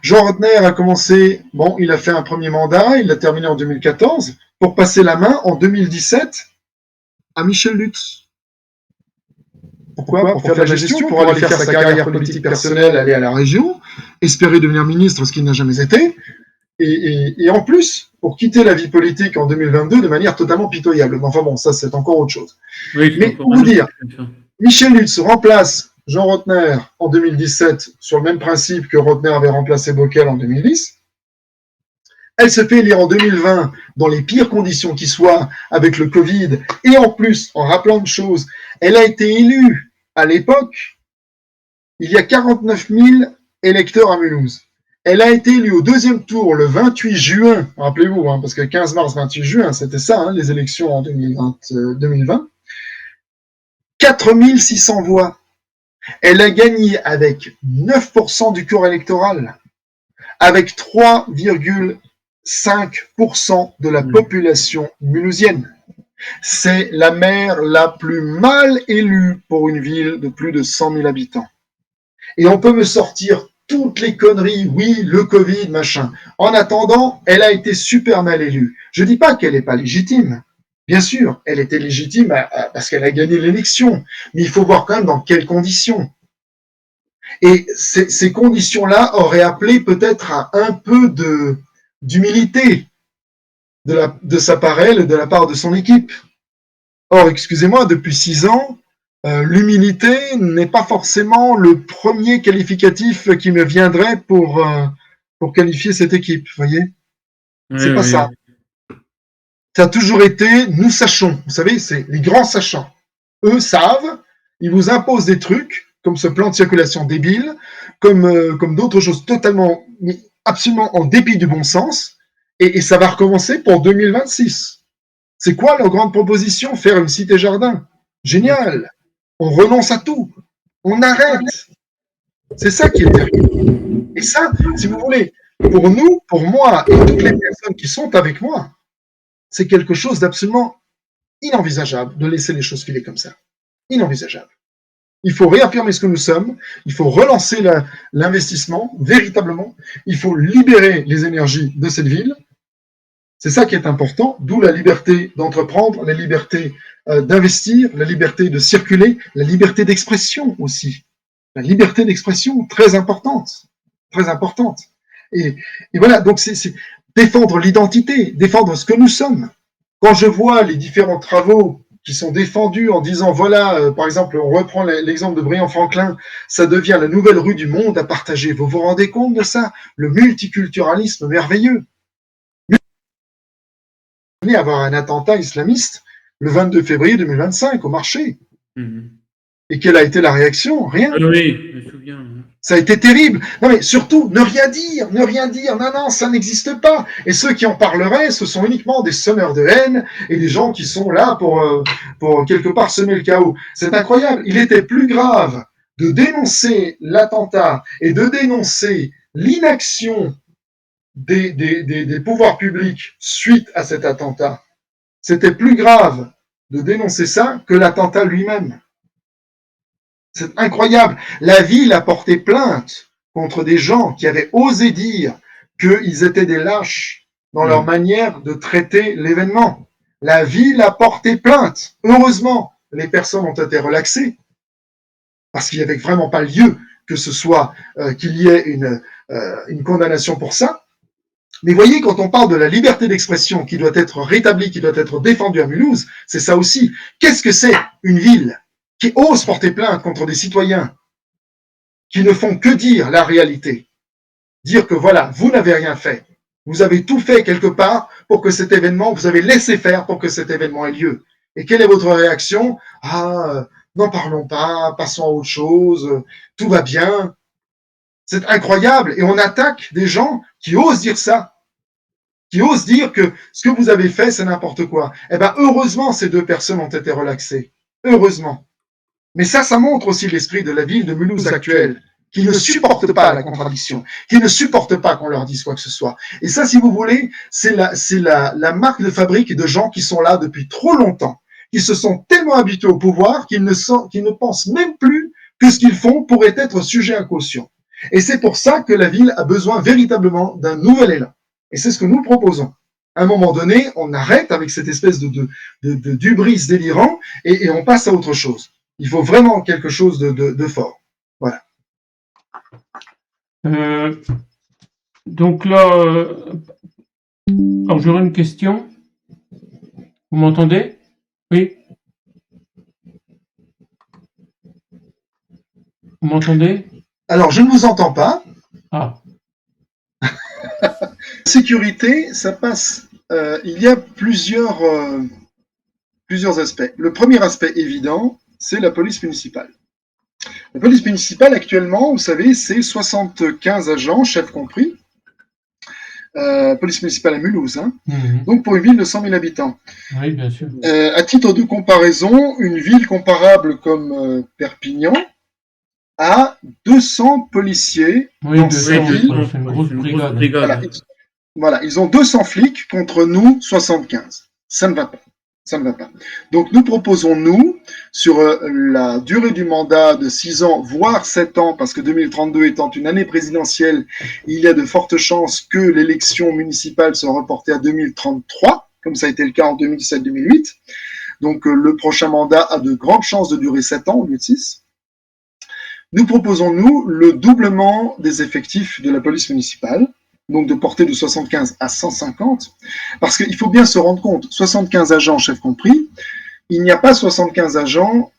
Jean Rotner a commencé, il a fait un premier mandat, il l'a terminé en 2014, pour passer la main en 2017 à Michel Lutz. Pourquoi? Pour faire de la gestion, pour aller faire sa carrière politique personnelle, aller à la région, espérer devenir ministre, ce qu'il n'a jamais été, et en plus, pour quitter la vie politique en 2022 de manière totalement pitoyable. Enfin bon, ça c'est encore autre chose. Oui, mais pour vous dire, Michel Lutz remplace Jean Rotner en 2017 sur le même principe que Rotner avait remplacé Bockel en 2010. Elle se fait élire en 2020 dans les pires conditions qui soient avec le Covid et en plus, en rappelant une chose, elle a été élue à l'époque, il y a 49 000 électeurs à Mulhouse. Elle a été élue au 2e tour le 28 juin, rappelez-vous, parce que 15 mars, 28 juin, c'était ça, les élections en 2020. 4 600 voix. Elle a gagné avec 9% du corps électoral, avec 3,5% de la population mulhousienne. C'est la maire la plus mal élue pour une ville de plus de 100 000 habitants. Et on peut me sortir toutes les conneries, oui, le Covid, machin. En attendant, elle a été super mal élue. Je dis pas qu'elle n'est pas légitime. Bien sûr, elle était légitime parce qu'elle a gagné l'élection. Mais il faut voir quand même dans quelles conditions. Et ces conditions-là auraient appelé peut-être à un peu d'humilité de sa part et de la part de son équipe. Or, excusez-moi, depuis 6 ans, l'humilité n'est pas forcément le premier qualificatif qui me viendrait pour qualifier cette équipe, vous voyez? C'est pas ça. Ça a toujours été, nous sachons, vous savez, c'est les grands sachants. Eux savent, ils vous imposent des trucs, comme ce plan de circulation débile, comme d'autres choses totalement, absolument en dépit du bon sens, et ça va recommencer pour 2026. C'est quoi leur grande proposition? Faire une cité-jardin. Génial. On renonce à tout. On arrête. C'est ça qui est terrible. Et ça, si vous voulez, pour nous, pour moi et toutes les personnes qui sont avec moi, c'est quelque chose d'absolument inenvisageable de laisser les choses filer comme ça. Inenvisageable. Il faut réaffirmer ce que nous sommes, il faut relancer l'investissement, véritablement, il faut libérer les énergies de cette ville. C'est ça qui est important, d'où la liberté d'entreprendre, la liberté d'investir, la liberté de circuler, la liberté d'expression aussi. La liberté d'expression, très importante. Très importante. Et voilà, donc c'est défendre l'identité, défendre ce que nous sommes. Quand je vois les différents travaux qui sont défendus en disant, voilà, par exemple, on reprend l'exemple de Briand-Franklin, ça devient la nouvelle rue du monde à partager. Vous vous rendez compte de ça? Le multiculturalisme merveilleux. Avoir un attentat islamiste le 22 février 2025 au marché. Et quelle a été la réaction? Rien. Oui, je me souviens. Ça a été terrible. Non, mais surtout, ne rien dire. Non, ça n'existe pas. Et ceux qui en parleraient, ce sont uniquement des semeurs de haine et des gens qui sont là pour quelque part semer le chaos. C'est incroyable. Il était plus grave de dénoncer l'attentat et de dénoncer l'inaction des pouvoirs publics suite à cet attentat. C'était plus grave de dénoncer ça que l'attentat lui-même. C'est incroyable. La ville a porté plainte contre des gens qui avaient osé dire qu'ils étaient des lâches dans leur manière de traiter l'événement. La ville a porté plainte. Heureusement, les personnes ont été relaxées parce qu'il n'y avait vraiment pas lieu que ce soit qu'il y ait une condamnation pour ça. Mais voyez, quand on parle de la liberté d'expression qui doit être rétablie, qui doit être défendue à Mulhouse, c'est ça aussi. Qu'est-ce que c'est une ville qui ose porter plainte contre des citoyens qui ne font que dire la réalité? Dire que voilà, vous n'avez rien fait. Vous avez tout fait quelque part pour que cet événement, vous avez laissé faire pour que cet événement ait lieu. Et quelle est votre réaction? N'en parlons pas, passons à autre chose, tout va bien. C'est incroyable. Et on attaque des gens qui osent dire ça, qui osent dire que ce que vous avez fait, c'est n'importe quoi. Eh bien, heureusement, ces deux personnes ont été relaxées. Heureusement. Mais ça montre aussi l'esprit de la ville de Mulhouse actuelle, qui ne supporte pas la contradiction, qui ne supporte pas qu'on leur dise quoi que ce soit. Et ça, si vous voulez, c'est la marque de fabrique de gens qui sont là depuis trop longtemps, qui se sont tellement habitués au pouvoir qu'ils ne pensent même plus que ce qu'ils font pourrait être sujet à caution. Et c'est pour ça que la ville a besoin véritablement d'un nouvel élan. Et c'est ce que nous proposons. À un moment donné, on arrête avec cette espèce d'hubris délirant et on passe à autre chose. Il faut vraiment quelque chose de fort. Voilà. Donc là, alors j'aurais une question. Vous m'entendez? Oui. Vous m'entendez? Alors, je ne vous entends pas. Ah. Sécurité, ça passe. Il y a plusieurs aspects. Le premier aspect évident, c'est la police municipale. La police municipale, actuellement, vous savez, c'est 75 agents, chefs compris. Police municipale à Mulhouse, hein. Donc pour une ville de 100 000 habitants. Oui, bien sûr. À titre de comparaison, une ville comparable comme Perpignan a 200 policiers dans sa ville. C'est une grosse brigade. Voilà, ils ont 200 flics contre nous, 75. Ça ne va pas. Donc nous proposons, nous, sur la durée du mandat de 6 ans, voire 7 ans, parce que 2032 étant une année présidentielle, il y a de fortes chances que l'élection municipale soit reportée à 2033, comme ça a été le cas en 2007-2008. Donc le prochain mandat a de grandes chances de durer 7 ans au lieu de 6. Nous proposons, nous, le doublement des effectifs de la police municipale, donc de porter de 75 à 150, parce qu'il faut bien se rendre compte, 75 agents, chefs compris, il n'y a pas 75 agents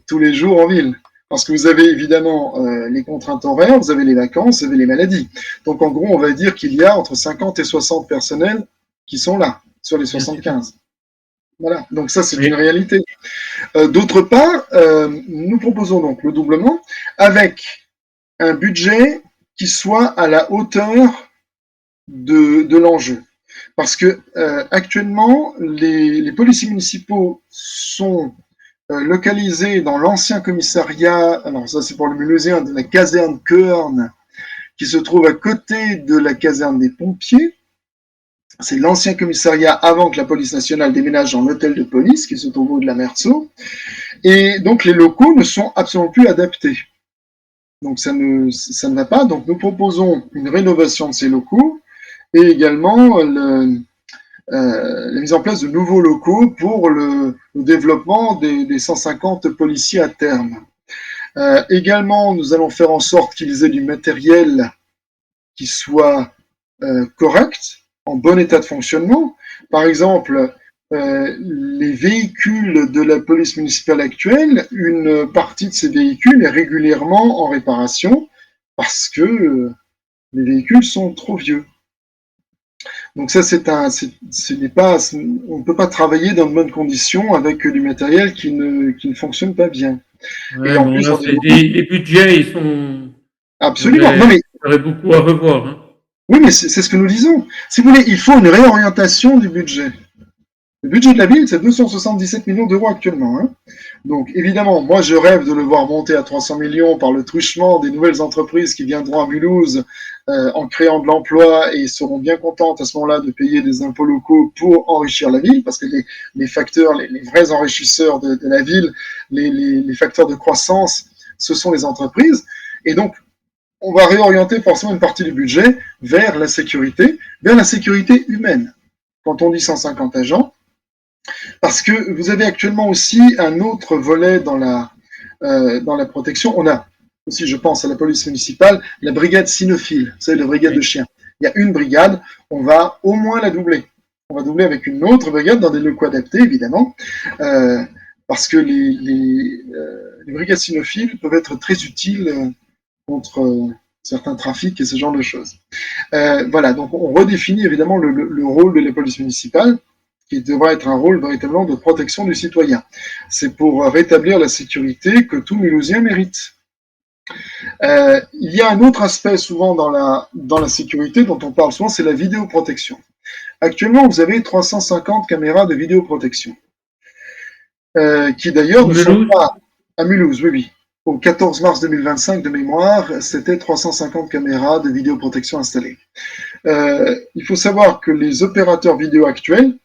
tous les jours en ville, parce que vous avez évidemment les contraintes horaires, vous avez les vacances, vous avez les maladies. Donc en gros, on va dire qu'il y a entre 50 et 60 personnels qui sont là, sur les 75. Voilà, donc ça c'est une réalité. D'autre part, nous proposons donc le doublement avec un budget qui soit à la hauteur de l'enjeu. Parce que actuellement, les policiers municipaux sont localisés dans l'ancien commissariat, alors ça c'est pour le Mulhousien, de la caserne Coeurne, qui se trouve à côté de la caserne des pompiers. C'est l'ancien commissariat avant que la police nationale déménage en hôtel de police, qui se trouve au haut de la Meursault. Et donc les locaux ne sont absolument plus adaptés. Donc ça ne va pas. Donc nous proposons une rénovation de ces locaux et également la mise en place de nouveaux locaux pour le développement des 150 policiers à terme. Également, nous allons faire en sorte qu'ils aient du matériel qui soit correct, en bon état de fonctionnement. Par exemple, les véhicules de la police municipale actuelle, une partie de ces véhicules est régulièrement en réparation parce que les véhicules sont trop vieux. Donc ça, on ne peut pas travailler dans de bonnes conditions avec du matériel qui ne fonctionne pas bien. Ouais, et en plus, les budgets, ils sont Absolument. Non, mais Il y aurait beaucoup à revoir. Hein. oui, mais c'est ce que nous disons. Si vous voulez, il faut une réorientation du budget. Le budget de la ville, c'est 277 millions d'euros actuellement. Hein. Donc, évidemment, moi, je rêve de le voir monter à 300 millions par le truchement des nouvelles entreprises qui viendront à Mulhouse en créant de l'emploi et seront bien contentes à ce moment-là de payer des impôts locaux pour enrichir la ville, parce que les facteurs, les vrais enrichisseurs de la ville, les facteurs de croissance, ce sont les entreprises. Et donc, on va réorienter forcément une partie du budget vers la sécurité humaine. Quand on dit 150 agents, parce que vous avez actuellement aussi un autre volet dans la protection. On a aussi, je pense, à la police municipale, la brigade cynophile, vous savez, la brigade de chiens. Il y a une brigade, on va au moins la doubler. On va doubler avec une autre brigade dans des locaux adaptés, évidemment, parce que les brigades cynophiles peuvent être très utiles contre certains trafics et ce genre de choses. Voilà, donc on redéfinit évidemment le rôle de la police municipale, qui devra être un rôle véritablement de protection du citoyen. C'est pour rétablir la sécurité que tout Mulhousien mérite. Il y a un autre aspect souvent dans la sécurité dont on parle souvent, c'est la vidéoprotection. Actuellement, vous avez 350 caméras de vidéoprotection, qui d'ailleurs ne sont pas à Mulhouse, oui. Au 14 mars 2025 de mémoire, c'était 350 caméras de vidéoprotection installées. Il faut savoir que les opérateurs vidéo actuels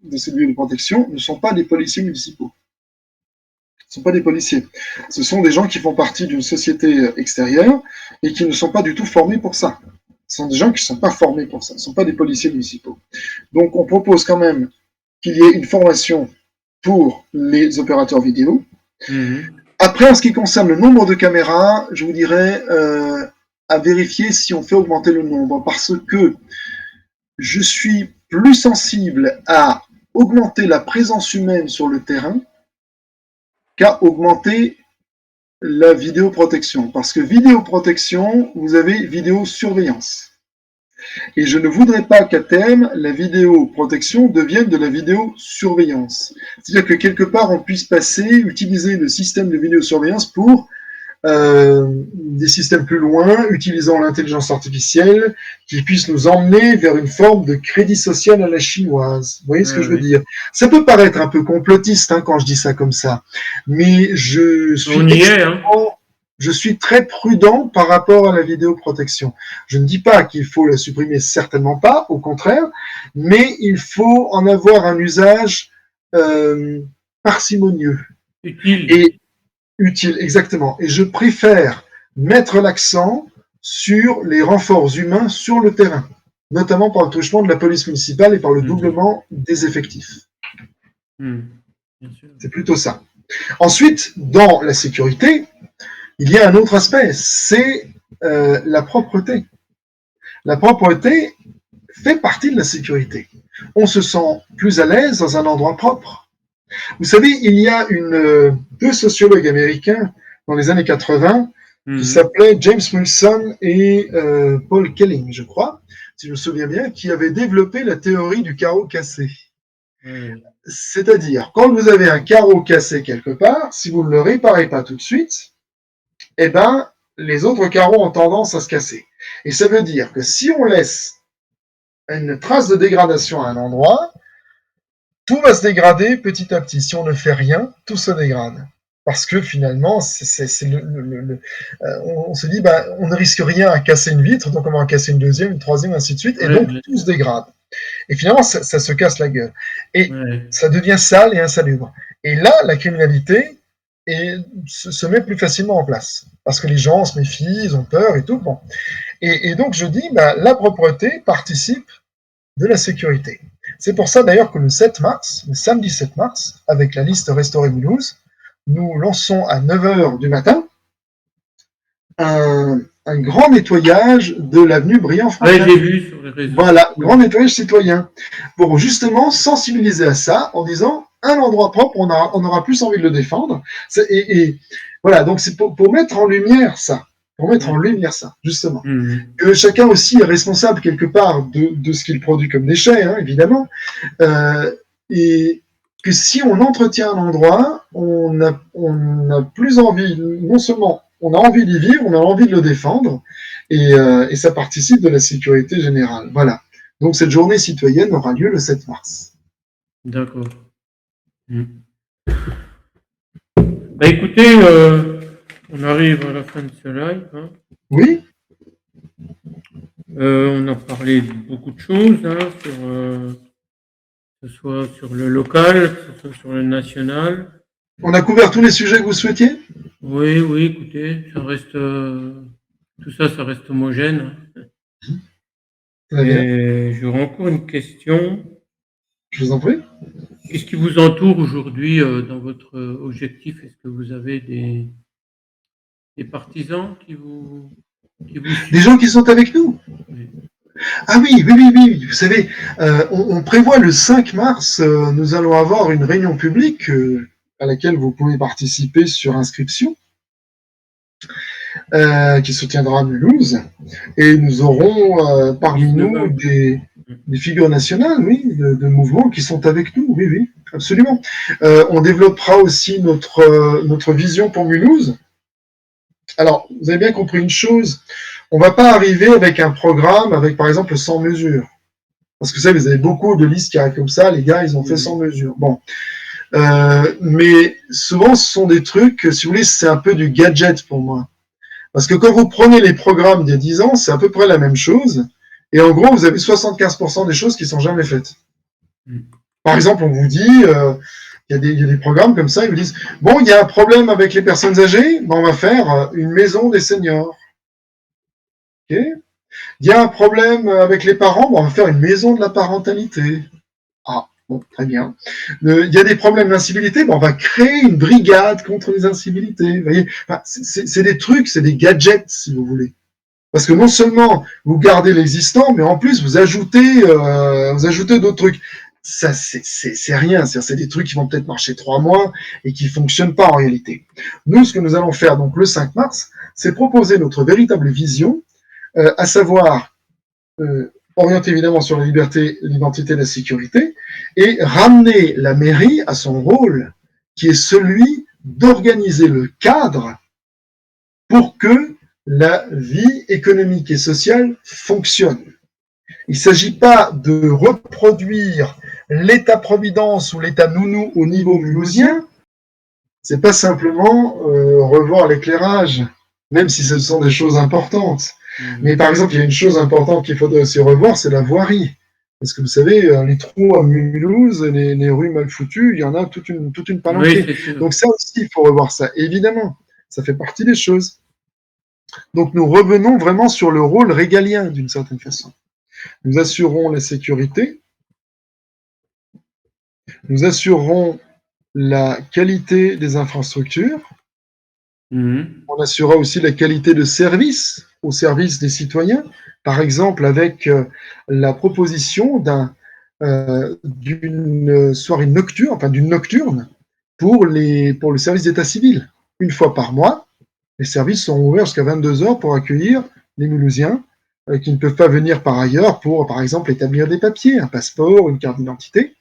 de ces lieux de protection ne sont pas des policiers municipaux. Ce ne sont pas des policiers. Ce sont des gens qui font partie d'une société extérieure et qui ne sont pas du tout formés pour ça. Ce sont des gens qui ne sont pas formés pour ça. Ce ne sont pas des policiers municipaux. Donc, on propose quand même qu'il y ait une formation pour les opérateurs vidéo. Après, en ce qui concerne le nombre de caméras, je vous dirais à vérifier si on fait augmenter le nombre, parce que je suis plus sensible à augmenter la présence humaine sur le terrain qu'à augmenter la vidéoprotection. Parce que vidéoprotection, vous avez vidéosurveillance. Et je ne voudrais pas qu'à terme, la vidéoprotection devienne de la vidéosurveillance. C'est-à-dire que quelque part, on puisse utiliser le système de vidéosurveillance pour des systèmes plus loin, utilisant l'intelligence artificielle, qui puissent nous emmener vers une forme de crédit social à la chinoise. Vous voyez ce que je veux dire? Ça peut paraître un peu complotiste quand je dis ça comme ça, mais je suis très prudent par rapport à la vidéoprotection. Je ne dis pas qu'il faut la supprimer, certainement pas, au contraire, mais il faut en avoir un usage parcimonieux. Utile, exactement. Et je préfère mettre l'accent sur les renforts humains sur le terrain, notamment par le truchement de la police municipale et par le doublement des effectifs. C'est plutôt ça. Ensuite, dans la sécurité, il y a un autre aspect, c'est la propreté. La propreté fait partie de la sécurité. On se sent plus à l'aise dans un endroit propre. Vous savez, il y a deux sociologues américains dans les années 80 qui s'appelaient James Wilson et Paul Kelling, je crois, si je me souviens bien, qui avaient développé la théorie du carreau cassé. C'est-à-dire, quand vous avez un carreau cassé quelque part, si vous ne le réparez pas tout de suite, eh ben, les autres carreaux ont tendance à se casser. Et ça veut dire que si on laisse une trace de dégradation à un endroit, tout va se dégrader petit à petit. Si on ne fait rien, tout se dégrade. Parce que finalement, on se dit, on ne risque rien à casser une vitre, donc on va en casser une deuxième, une troisième, ainsi de suite, et donc tout se dégrade. Et finalement, ça se casse la gueule. Et ça devient sale et insalubre. Et là, la criminalité se met plus facilement en place. Parce que les gens se méfient, ils ont peur et tout. Bon. Et donc, je dis, la propreté participe de la sécurité. C'est pour ça d'ailleurs que le samedi 7 mars, avec la liste Restaurer Mulhouse, nous lançons à 9h du matin un grand nettoyage de l'avenue Briand-Franklin. J'ai vu sur les réseaux. Voilà, grand nettoyage citoyen, pour justement sensibiliser à ça, en disant, un endroit propre, on aura plus envie de le défendre. Et voilà, donc c'est pour mettre en lumière ça. Pour mettre en lumière ça, justement. Que chacun aussi est responsable quelque part de ce qu'il produit comme déchets, évidemment. Et que si on entretient un endroit, on a plus envie, non seulement on a envie d'y vivre, on a envie de le défendre, et ça participe de la sécurité générale. Voilà. Donc cette journée citoyenne aura lieu le 7 mars. D'accord. Bah écoutez, on arrive à la fin de ce live. Hein. Oui. On a parlé de beaucoup de choses, hein, que ce soit sur le local, que ce soit sur le national. On a couvert tous les sujets que vous souhaitiez? Oui, écoutez, ça reste tout ça, ça reste homogène. Très bien. Et j'aurais encore une question. Je vous en prie. Qu'est-ce qui vous entoure aujourd'hui dans votre objectif? Est-ce que vous avez des partisans qui vous suivent? Des gens qui sont avec nous? Oui. Ah oui. Vous savez, on prévoit le 5 mars, nous allons avoir une réunion publique à laquelle vous pouvez participer sur inscription, qui se tiendra à Mulhouse. Et nous aurons parmi nous des figures nationales, oui, de mouvements qui sont avec nous. Oui, absolument. On développera aussi notre vision pour Mulhouse. Alors, vous avez bien compris une chose, on ne va pas arriver avec un programme avec, par exemple, 100 mesures. Parce que vous avez beaucoup de listes qui arrivent comme ça, les gars, ils ont fait 100 mesures. Bon. Mais souvent, ce sont des trucs, si vous voulez, c'est un peu du gadget pour moi. Parce que quand vous prenez les programmes d'il y a 10 ans, c'est à peu près la même chose. Et en gros, vous avez 75% des choses qui ne sont jamais faites. Par exemple, on vous dit, il y a des programmes comme ça, ils vous disent, bon, il y a un problème avec les personnes âgées, ben, on va faire une maison des seniors. Ok. Il y a un problème avec les parents, ben, on va faire une maison de la parentalité. Ah, bon, très bien. Il y a des problèmes d'incivilité, ben, on va créer une brigade contre les incivilités. Vous voyez, enfin, c'est des trucs, c'est des gadgets, si vous voulez. Parce que non seulement vous gardez l'existant, mais en plus vous ajoutez d'autres trucs. Ça, c'est rien. C'est des trucs qui vont peut-être marcher 3 mois et qui fonctionnent pas en réalité. Nous, ce que nous allons faire donc le 5 mars, c'est proposer notre véritable vision, à savoir orienter évidemment sur la liberté, l'identité et la sécurité, et ramener la mairie à son rôle, qui est celui d'organiser le cadre pour que la vie économique et sociale fonctionne. Il ne s'agit pas de reproduire l'État-providence ou l'État-nounou au niveau mulhousien. C'est pas simplement revoir l'éclairage, même si ce sont des choses importantes. Mais par exemple, il y a une chose importante qu'il faudrait aussi revoir, c'est la voirie. Parce que vous savez, les trous à Mulhouse, les rues mal foutues, il y en a toute une palanquée. Oui, donc ça aussi, il faut revoir ça. Évidemment, ça fait partie des choses. Donc nous revenons vraiment sur le rôle régalien d'une certaine façon. Nous assurerons la sécurité, nous assurerons la qualité des infrastructures, on assurera aussi la qualité de service au service des citoyens, par exemple avec la proposition d'une soirée nocturne, enfin d'une nocturne pour le service d'état civil. Une fois par mois, les services seront ouverts jusqu'à 22h pour accueillir les Mulhousiens qui ne peuvent pas venir par ailleurs pour, par exemple, établir des papiers, un passeport, une carte d'identité,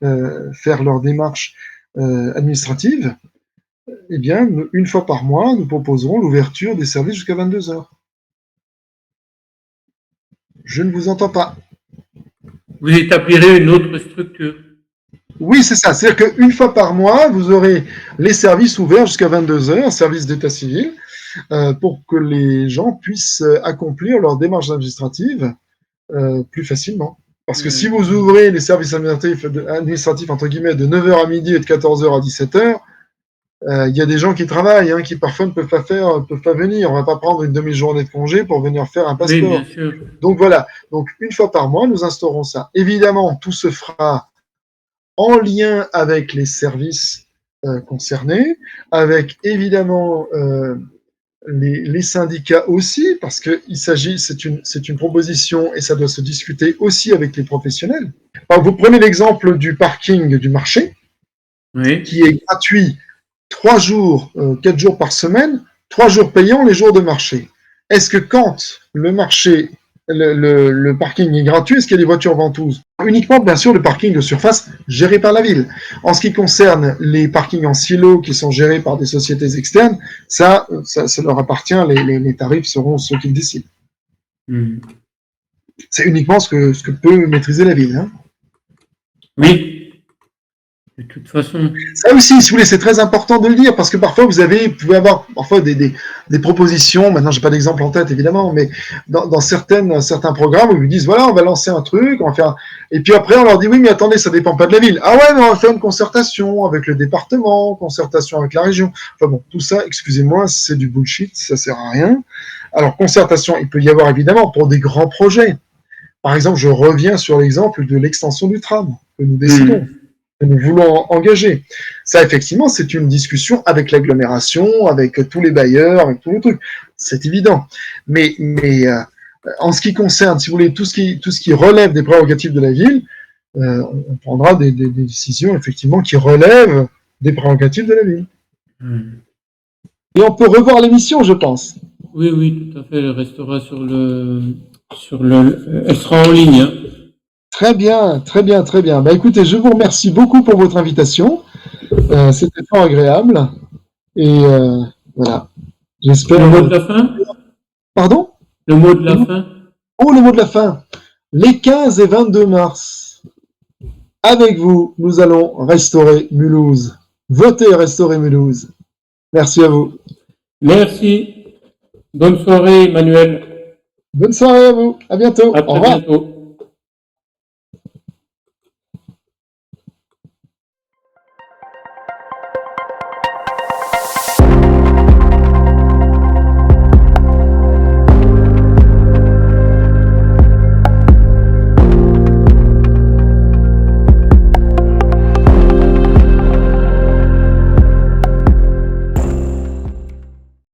faire leur démarche administrative. Eh bien, une fois par mois, nous proposerons l'ouverture des services jusqu'à 22h. Je ne vous entends pas. Vous établirez une autre structure. Oui, c'est ça. C'est-à-dire qu'une fois par mois, vous aurez les services ouverts jusqu'à 22h, un service d'état civil, pour que les gens puissent accomplir leurs démarches administratives plus facilement. Parce que si vous ouvrez les services administratifs entre guillemets, de 9h à midi et de 14h à 17h, il y a des gens qui travaillent, hein, qui parfois ne peuvent pas venir. On ne va pas prendre une demi-journée de congé pour venir faire un passeport. Oui, bien sûr. Donc voilà. Donc une fois par mois, nous instaurons ça. Évidemment, tout se fera en lien avec les services concernés, avec évidemment les syndicats aussi, parce que c'est une proposition et ça doit se discuter aussi avec les professionnels. Alors, vous prenez l'exemple du parking du marché, oui, qui est gratuit 3 jours, 4 jours par semaine, 3 jours payants les jours de marché. Est-ce que quand le marché le parking est gratuit, est-ce qu'il y a des voitures ventouses? Uniquement, bien sûr, le parking de surface géré par la ville. En ce qui concerne les parkings en silo qui sont gérés par des sociétés externes, ça leur appartient, les tarifs seront ceux qu'ils décident. C'est uniquement ce que peut maîtriser la ville. Hein. Oui. De toute façon. Ça aussi, si vous voulez, c'est très important de le dire, parce que parfois vous pouvez avoir parfois des propositions, maintenant j'ai pas d'exemple en tête évidemment, mais dans certains programmes où ils disent voilà, on va lancer un truc, on va faire, et puis après on leur dit oui, mais attendez, ça dépend pas de la ville. Ah ouais, mais on va faire une concertation avec le département, concertation avec la région. Enfin bon, tout ça, excusez-moi, c'est du bullshit, ça sert à rien. Alors concertation, il peut y avoir évidemment pour des grands projets. Par exemple, je reviens sur l'exemple de l'extension du tram que nous décidons. Que nous voulons engager. Ça, effectivement, c'est une discussion avec l'agglomération, avec tous les bailleurs, avec tous les trucs. C'est évident. Mais en ce qui concerne, si vous voulez, tout ce qui relève des prérogatives de la ville, on prendra des décisions, effectivement, qui relèvent des prérogatives de la ville. Et on peut revoir l'émission, je pense. Oui, tout à fait. Elle restera elle sera en ligne. Hein. Très bien. Bah, écoutez, je vous remercie beaucoup pour votre invitation. C'était fort agréable. Et voilà. J'espère. Le mot de la fin? Pardon? Le mot de la fin? Oh, le mot de la fin. Les 15 et 22 mars, avec vous, nous allons restaurer Mulhouse. Votez Restaurer Mulhouse. Merci à vous. Merci. Bonne soirée, Emmanuel. Bonne soirée à vous. À bientôt. À très Au revoir. bientôt.